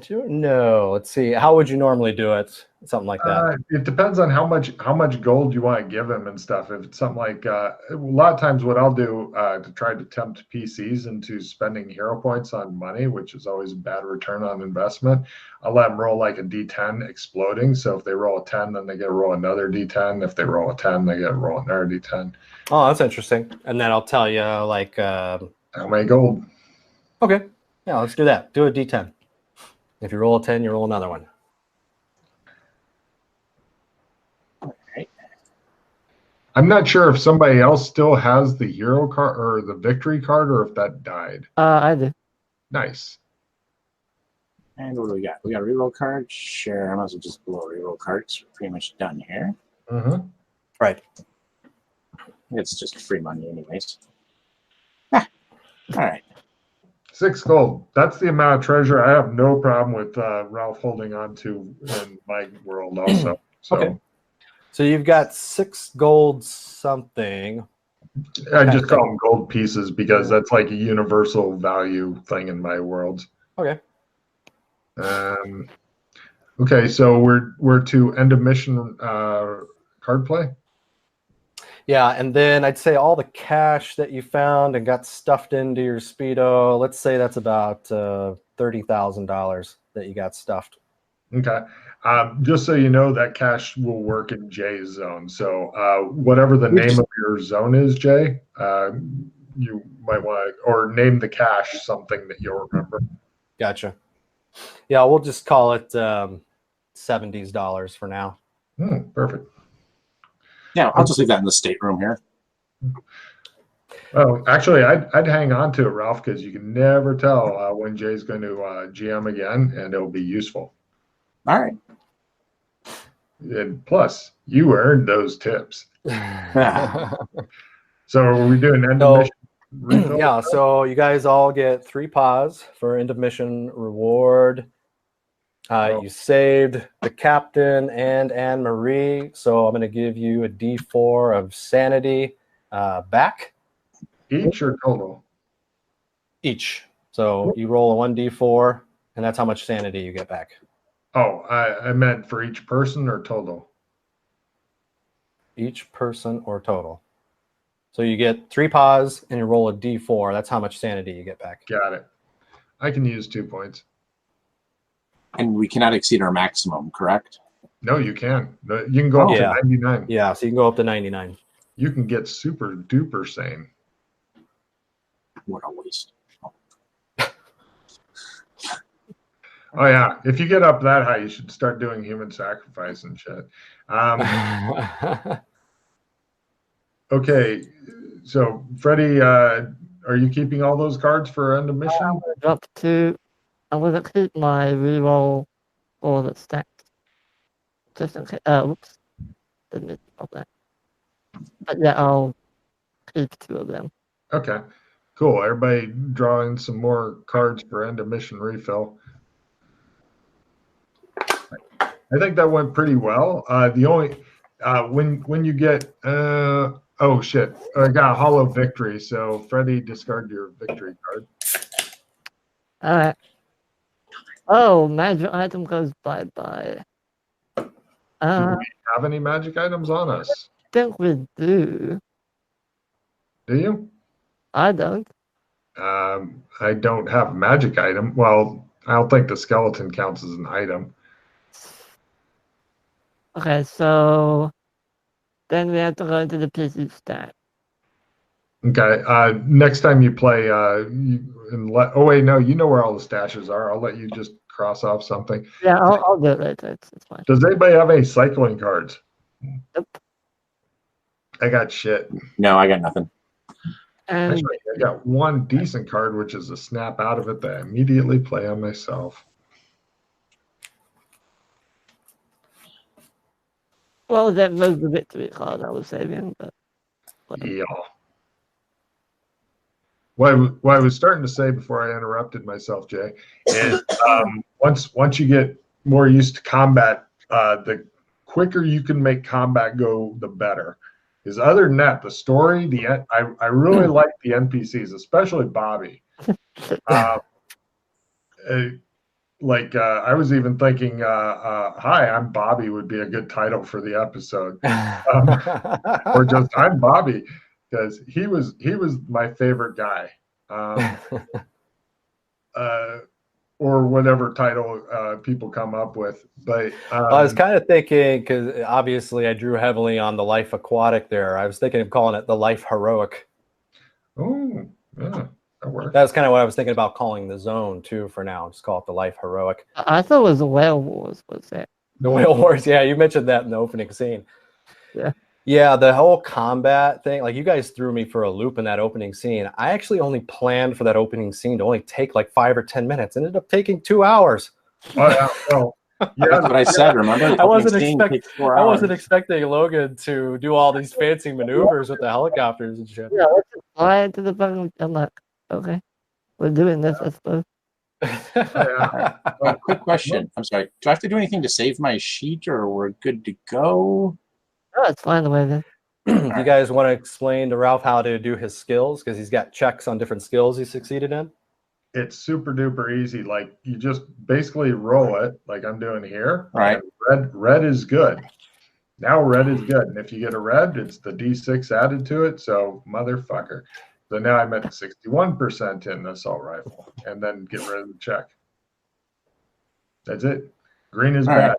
don't know. Let's see. How would you normally do it? Something like that. It depends on how much gold you want to give him and stuff. If it's something like a lot of times, what I'll do to try to tempt PCs into spending hero points on money, which is always a bad return on investment, I'll let them roll like a D10 exploding. So if they roll a 10, then they get to roll another D10. If they roll a 10, they get to roll another D10. Oh, that's interesting. And then I'll tell you like. How many gold? Okay. Yeah, let's do that. Do a D10. If you roll a 10, you roll another one. I'm not sure if somebody else still has the hero card or the victory card, or if that died. I do. Nice. And what do we got? We got a reroll card. Sure, I might as well just blow a reroll card because we're pretty much done here. Mm-hmm. Right. It's just free money anyways. Ah, all right. 6 gold. That's the amount of treasure I have no problem with Ralph holding on to in my world also. So Okay. So you've got 6 gold something. I just call them gold pieces because that's like a universal value thing in my world. Okay. Okay, so we're to end of mission card play. Yeah, and then I'd say all the cash that you found and got stuffed into your Speedo, let's say that's about $30,000 that you got stuffed. Okay. Just so you know, that cash will work in Jay's zone. So whatever the name of your zone is, Jay, you might want to, or name the cash something that you'll remember. Gotcha. Yeah, we'll just call it $70s for now. Perfect. Yeah, I'll just leave that in the stateroom here. Oh, actually, I'd hang on to it, Ralph, because you can never tell when Jay's going to GM again, and it'll be useful. All right. And plus, you earned those tips. Ah, So are we doing end of mission refill? Yeah, so you guys all get 3 paws for end of mission reward. You saved the captain and Anne Marie, so I'm going to give you a D4 of sanity back. Each or total? Each. So you roll a 1D4, and that's how much sanity you get back. Oh, I meant for each person or total? Each person or total. So you get 3 paws, and you roll a D4. That's how much sanity you get back. Got it. I can use 2 points. and we cannot exceed our maximum, correct? No, you can. You can go up to 99. Yeah, so you can go up to 99. You can get super duper sane. What a waste. Oh yeah, if you get up that high, you should start doing human sacrifice and shit. Okay, so Freddie, are you keeping all those cards for end of mission? I'm gonna drop 2. I'm gonna keep my reroll for the stack. Just in case. Whoops. Didn't mean to drop that. But yeah, I'll keep 2 of them. Okay, cool. Everybody drawing some more cards for end of mission refill. I think that went pretty well. The only when you get oh shit, I got a hollow victory. So Freddie, discard your victory card. All right. Oh, magic item goes bye-bye. Do we have any magic items on us? I think we do. Do you? I don't. I don't have a magic item. Well, I don't think the skeleton counts as an item. Okay, so then we have to go into the PC stack. Okay. Next time you play, oh wait, no, you know where all the stashes are. I'll let you just cross off something. Yeah, I'll do it later. It's fine. Does anybody have any cycling cards? Nope. I got shit. No, I got nothing. And Actually, I got one decent card, which is a snap out of it that I immediately play on myself. Well, that was the victory card I was saving, but Yeah. What I was starting to say before I interrupted myself, Jay, is once you get more used to combat, the quicker you can make combat go, the better. Because other than that, the story, I really like the NPCs, especially Bobby. I was even thinking, "Hi, I'm Bobby" would be a good title for the episode, or just "I'm Bobby," because he was my favorite guy. Or whatever title people come up with. But I was kind of thinking, because obviously I drew heavily on the Life Aquatic there. I was thinking of calling it the Life Heroic. Oh, yeah, that works. That's kind of what I was thinking about calling the zone too for now. Just call it the Life Heroic. I thought it was the Whale Wars. Was that? The Whale Wars, yeah, you mentioned that in the opening scene. Yeah. Yeah, the whole combat thing, like you guys threw me for a loop in that opening scene. I actually only planned for that opening scene to only take like 5 or 10 minutes. It ended up taking 2 hours. Oh, yeah, well, yeah, That's what I said. Remember, I wasn't expecting expecting Logan to do all these fancy maneuvers with the helicopters and shit. Yeah, let's just fly into the fucking. I'm like, okay, we're doing this, I suppose. Quick question. I'm sorry. Do I have to do anything to save my sheet, or we're good to go? Oh, it's fine the way this. You guys want to explain to Ralph how to do his skills? Because he's got checks on different skills he succeeded in. It's super duper easy. Like you just basically roll it, like I'm doing here. Right. Red is good. Now red is good, and if you get a red, it's the D6 added to it. So motherfucker. So now I'm at 61% in the assault rifle, and then get rid of the check. That's it. Green is All bad. right.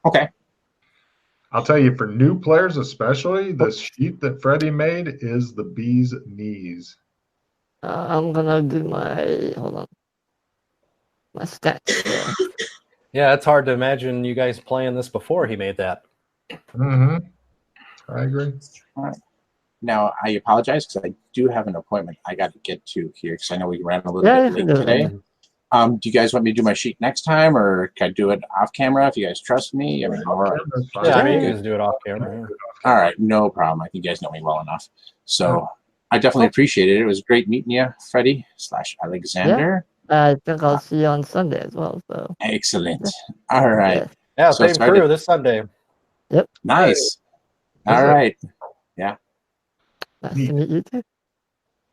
Okay. I'll tell you, for new players especially, the sheet that Freddie made is the bee's knees. I'm gonna do my my stats. Yeah, it's hard to imagine you guys playing this before he made that. Mm-hmm. I agree. All right. Now, I apologize because I do have an appointment I got to get to here because I know we ran a little bit late today. Do you guys want me to do my sheet next time, or can I do it off camera if you guys trust me? I mean, yeah, I mean, you guys do it off camera. All right, no problem. I think you guys know me well enough. So I definitely appreciate it. It was great meeting you, Freddie / Alexander. I think I'll see you on Sunday as well. So excellent. All right. Yeah, same crew this Sunday. Yep. Nice. All right. Yeah. Nice to meet you too.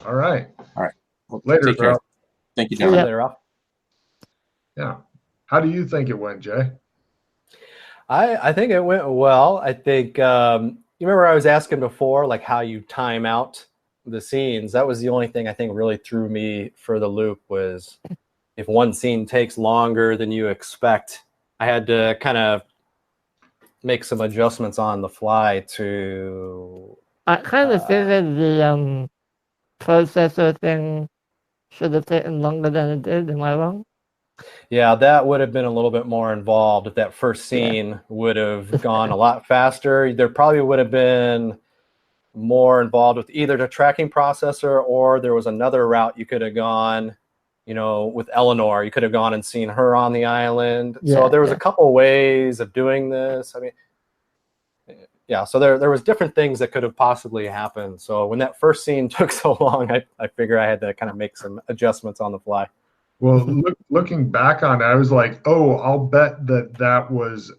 All right. All right. Well, later, take care. Thank you, John. Later, Ralph. Yeah. How do you think it went, Jay? I think it went well. I think you remember I was asking before, like how you time out the scenes. That was the only thing I think really threw me for the loop was if one scene takes longer than you expect. I had to kind of make some adjustments on the fly to. I kind of figured the processor thing should have taken longer than it did. Am I wrong? Yeah, that would have been a little bit more involved. If that first scene would have gone a lot faster, there probably would have been more involved with either the tracking processor or there was another route you could have gone, you know, with Eleanor. You could have gone and seen her on the island. So there was a couple ways of doing this. I mean, yeah, so there was different things that could have possibly happened. So when that first scene took so long, I figured I had to kind of make some adjustments on the fly. Well, looking back on it, I was like, oh, I'll bet that was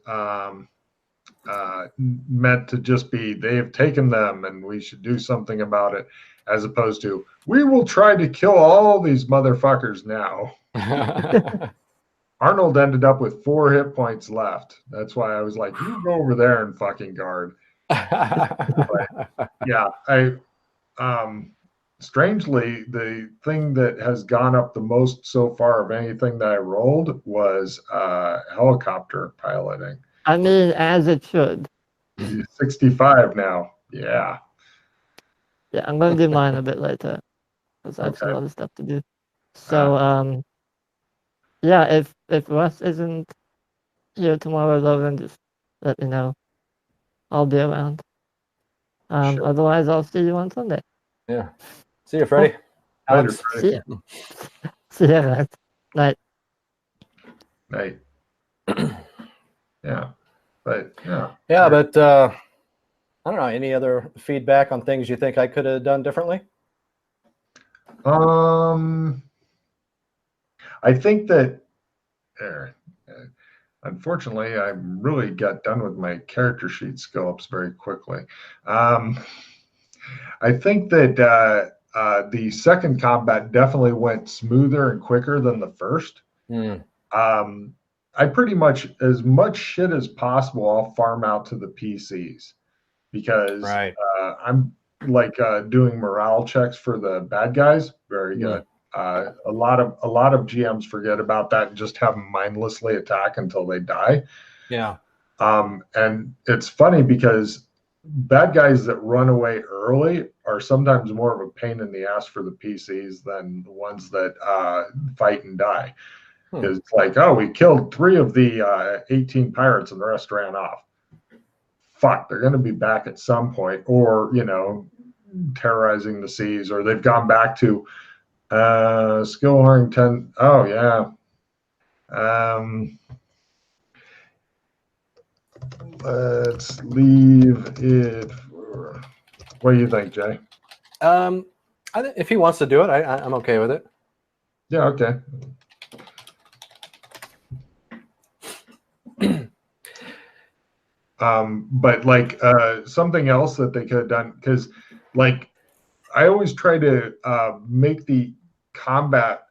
meant to just be they have taken them and we should do something about it, as opposed to we will try to kill all these motherfuckers now. Arnold ended up with 4 hit points left. That's why I was like, you go over there and fucking guard. But, yeah, strangely, the thing that has gone up the most so far of anything that I rolled was helicopter piloting. I mean, as it should. 65 now. Yeah. Yeah, I'm going to do mine a bit later because I have some other stuff to do. So, yeah, if Russ isn't here tomorrow, Logan, just let me know. I'll be around. Sure. Otherwise, I'll see you on Sunday. Yeah. See you, Freddie. Later, Freddie. See ya. See ya, guys. Night. Night. Yeah. But yeah. Yeah, but I don't know. Any other feedback on things you think I could have done differently? I think that unfortunately, I really got done with my character sheet skill ups very quickly. I think that the second combat definitely went smoother and quicker than the first. I pretty much, as much shit as possible, I'll farm out to the PCs because I'm like doing morale checks for the bad guys. Very good. A lot of GMs forget about that and just have them mindlessly attack until they die. Yeah. And it's funny because bad guys that run away early are sometimes more of a pain in the ass for the PCs than the ones that fight and die. Because it's like, oh, we killed 3 of the 18 pirates and the rest ran off. Fuck, they're going to be back at some point, or, you know, terrorizing the seas, or they've gone back to skill horn 10. Oh, yeah. Let's leave it for, what do you think, Jay? If he wants to do it, I'm okay with it. Yeah, okay. But like something else that they could have done, because like I always try to make the combat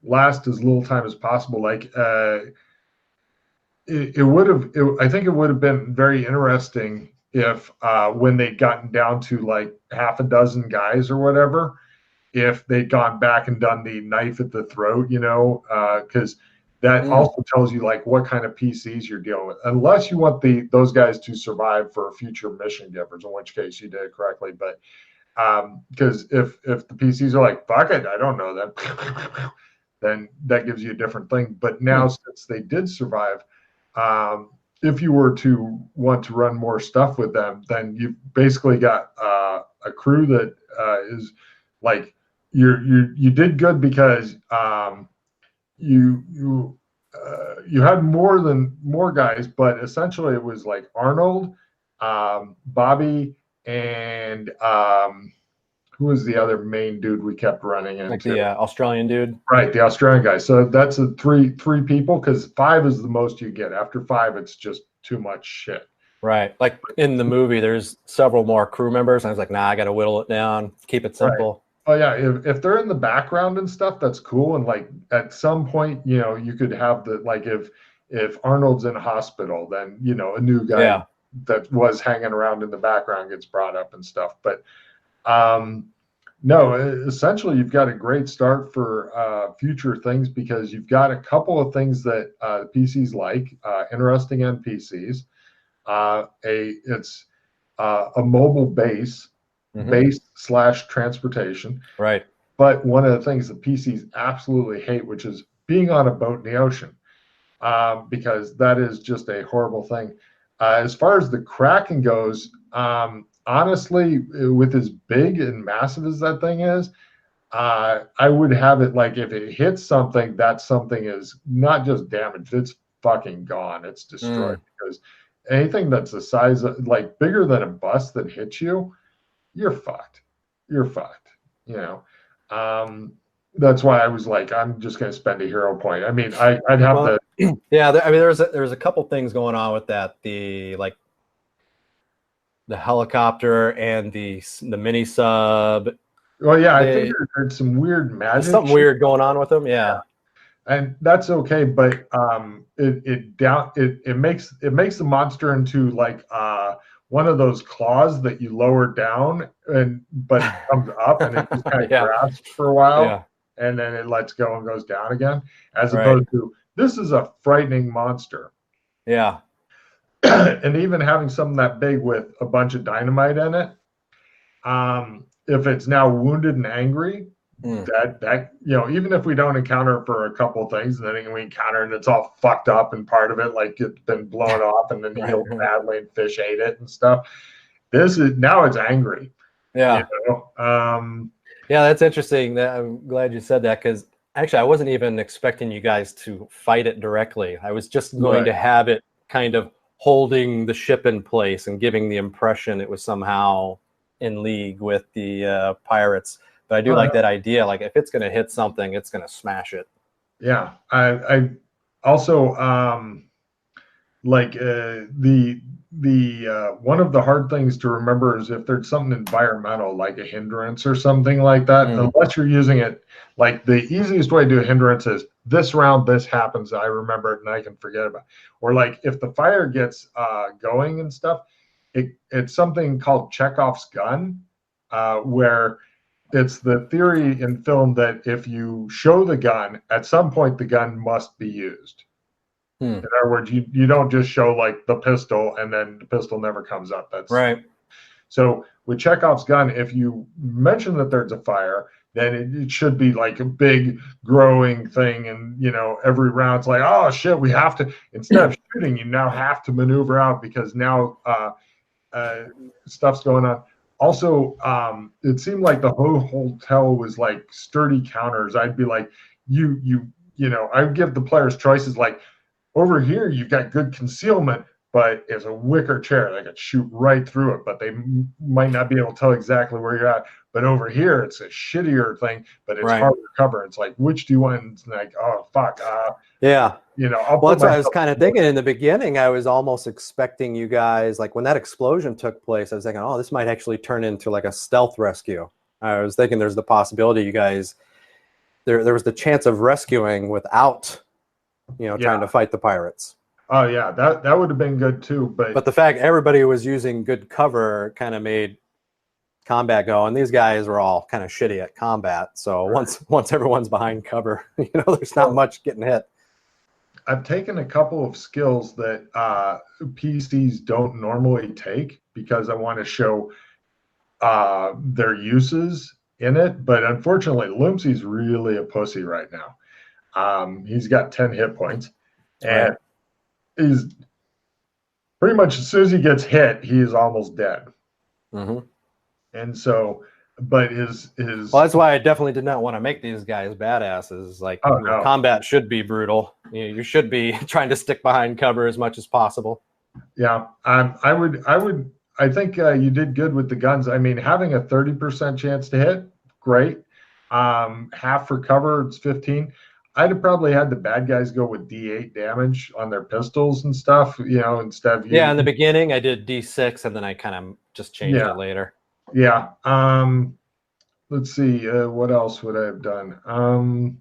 last as little time as possible. Like it would have, I think it would have been very interesting if when they'd gotten down to like half a dozen guys or whatever, if they'd gone back and done the knife at the throat, you know, because that also tells you like what kind of PCs you're dealing with, unless you want those guys to survive for future mission givers, in which case you did it correctly. But because if the PCs are like, fuck it, I don't know that, then that gives you a different thing. But now since they did survive, if you were to want to run more stuff with them, then you've basically got a crew that is like you did good because you had more guys, but essentially it was like Arnold, Bobby, and who was the other main dude we kept running into? Like the Australian dude, right? The Australian guy. So that's a three people, because 5 is the most you get. After 5, it's just too much shit. Right. Like in the movie, there's several more crew members. And I was like, nah, I got to whittle it down, keep it simple. Right. Oh yeah, if they're in the background and stuff, that's cool. And like at some point, you know, you could have the like if Arnold's in a hospital, then you know a new guy that was hanging around in the background gets brought up and stuff. But no, essentially you've got a great start for future things, because you've got a couple of things that PCs like, interesting NPCs. It's a mobile base. Base/transportation. Right. But one of the things that PCs absolutely hate, which is being on a boat in the ocean, because that is just a horrible thing. As far as the Kraken goes, honestly, with as big and massive as that thing is, I would have it like if it hits something, that something is not just damaged, it's fucking gone. It's destroyed. Because anything that's the size of, like, bigger than a bus that hits you, you're fucked. You're fucked. You know, that's why I was like, I'm just going to spend a hero point. I mean, I'd have yeah. I mean, there's a couple things going on with that. The helicopter and the mini sub. Well, yeah, I think there's some weird magic. Something weird going on with them. Yeah. And that's okay, but it makes the monster into like one of those claws that you lower down, but it comes up and it just kind of grasps for a while, and then it lets go and goes down again, as opposed to this is a frightening monster. Yeah. And even having something that big with a bunch of dynamite in it, if it's now wounded and angry, that you know, even if we don't encounter it for a couple of things, and then we encounter it and it's all fucked up and part of it like it's been blown off and then healed badly and fish ate it and stuff. This is now it's angry. Yeah. You know? Yeah, that's interesting. I'm glad you said that, because actually I wasn't even expecting you guys to fight it directly. I was just going to have it kind of holding the ship in place and giving the impression it was somehow in league with the pirates. But I do like that idea. Like if it's going to hit something, it's going to smash it. Yeah, I also like the one of the hard things to remember is if there's something environmental like a hindrance or something like that, unless you're using it, like the easiest way to do a hindrance is this round this happens, I remember it and I can forget about it. Or like if the fire gets going and stuff, it's something called Chekhov's gun, where it's the theory in film that if you show the gun, at some point the gun must be used. In other words, you don't just show like the pistol and then the pistol never comes up. That's right. So with Chekhov's gun, if you mention that there's a fire, then it should be like a big growing thing. And, you know, every round's like, oh, shit, we have to, instead of shooting, you now have to maneuver out because now stuff's going on. Also, it seemed like the whole hotel was like sturdy counters. I'd be like, you know, I would give the players choices like, over here, you've got good concealment, but it's a wicker chair. They could shoot right through it, but they might not be able to tell exactly where you're at. But over here, it's a shittier thing, but it's hard to cover. It's like, which do you want? And it's like, oh, fuck. Yeah. You know, well, that's what I was kind of thinking in the beginning. I was almost expecting you guys, like when that explosion took place, I was thinking, oh, this might actually turn into like a stealth rescue. I was thinking there's the possibility you guys, there was the chance of rescuing without, you know, trying to fight the pirates. Oh yeah, that would have been good too. But the fact everybody was using good cover kind of made combat go, and these guys were all kind of shitty at combat. So once everyone's behind cover, you know, there's not much getting hit. I've taken a couple of skills that PCs don't normally take because I want to show their uses in it. But unfortunately, Loomsy's really a pussy right now. He's got 10 hit points, and he's pretty much as soon as he gets hit, he is almost dead. And so, but his well, that's why I definitely did not want to make these guys badasses. Like, combat should be brutal. You should be trying to stick behind cover as much as possible. Yeah, I think you did good with the guns. I mean, having a 30% chance to hit, great. Half for cover, it's 15. I'd have probably had the bad guys go with D8 damage on their pistols and stuff, you know, instead of in the beginning I did D6 and then I kind of just changed it later. Yeah. Let's see. What else would I have done?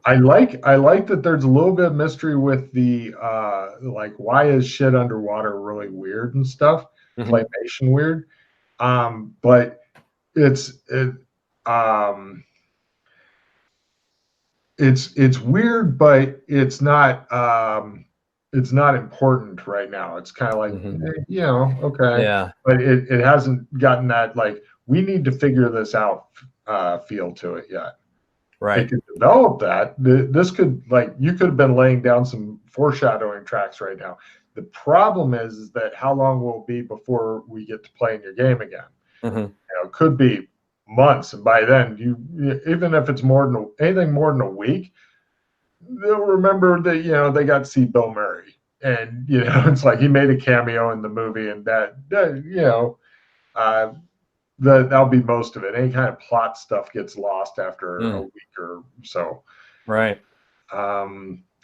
I like that there's a little bit of mystery with the like why is shit underwater really weird and stuff, claymation weird. But it's weird, but it's not important right now. It's kind of like, you know, okay. Yeah. But it hasn't gotten that, like, we need to figure this out feel to it yet. Right. It could develop that. This could, like, you could have been laying down some foreshadowing tracks right now. The problem is that how long will it be before we get to playing your game again? You know, it could be months, and by then even if it's anything more than a week, they'll remember that, you know, they got to see Bill Murray, and, you know, it's like he made a cameo in the movie, and that you know, that'll be most of it. Any kind of plot stuff gets lost after a week or so. Right.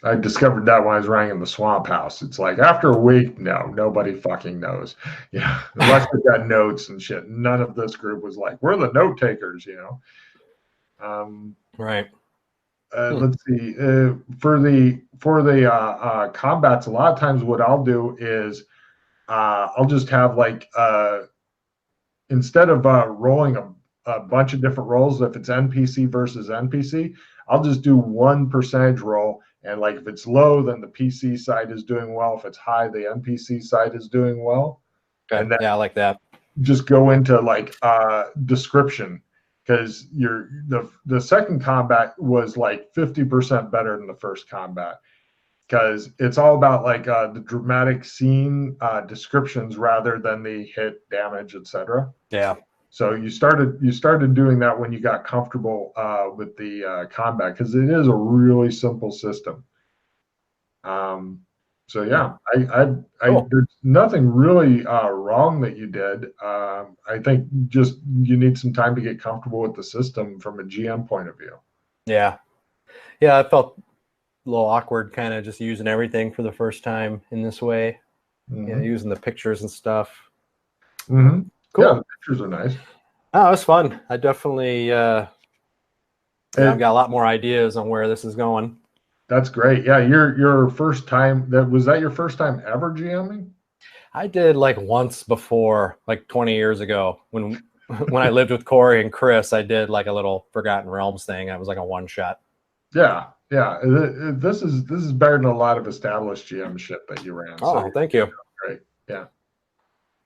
I discovered that when I was running in the swamp house. It's like after a week, nobody fucking knows. Yeah, unless we got notes and shit. None of this group was like, we're the note takers, you know. Right. Let's see. For the combats, a lot of times what I'll do is I'll just have like instead of rolling a bunch of different rolls, if it's NPC versus NPC, I'll just do one percentage roll. And like if it's low, then the PC side is doing well. If it's high, the NPC side is doing well. Okay. And then I like that. Just go into like description, because the second combat was like 50% better than the first combat, because it's all about like the dramatic scene descriptions rather than the hit, damage, etc. Yeah. So you started doing that when you got comfortable with the combat, because it is a really simple system. So yeah, I Cool. there's nothing really wrong that you did. I think just you need some time to get comfortable with the system from a GM point of view. Yeah. Yeah, I felt a little awkward kind of just using everything for the first time in this way. Mm-hmm. Using the pictures and stuff. Mm-hmm. Cool. Yeah, the pictures are nice. Oh, it was fun. I definitely I've got a lot more ideas on where this is going. That's great. Yeah, your first time was that your first time ever GMing? I did like once before, like 20 years ago, when I lived with Corey and Chris. I did like a little Forgotten Realms thing. I was like a one shot. Yeah, yeah. This is better than a lot of established GM shit that you ran. Oh, So thank you. great. Yeah.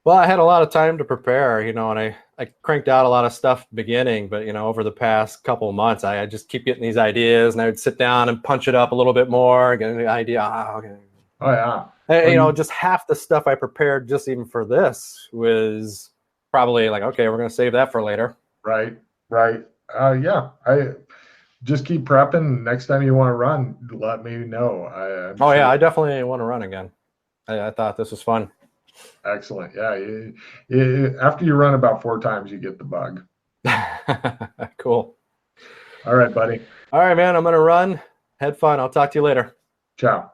Well, I had a lot of time to prepare, and I cranked out a lot of stuff at the beginning, but over the past couple of months, I just keep getting these ideas, and I would sit down and punch it up a little bit more, get an idea. Okay. Oh yeah. And, just half the stuff I prepared just even for this was probably like, okay, we're going to save that for later. Right. Yeah. I just keep prepping. Next time you want to run, let me know. Yeah, I definitely want to run again. I thought this was fun. Excellent. Yeah. After you run about 4 times, you get the bug. Cool. All right, buddy. All right, man. I'm going to run. Had fun. I'll talk to you later. Ciao.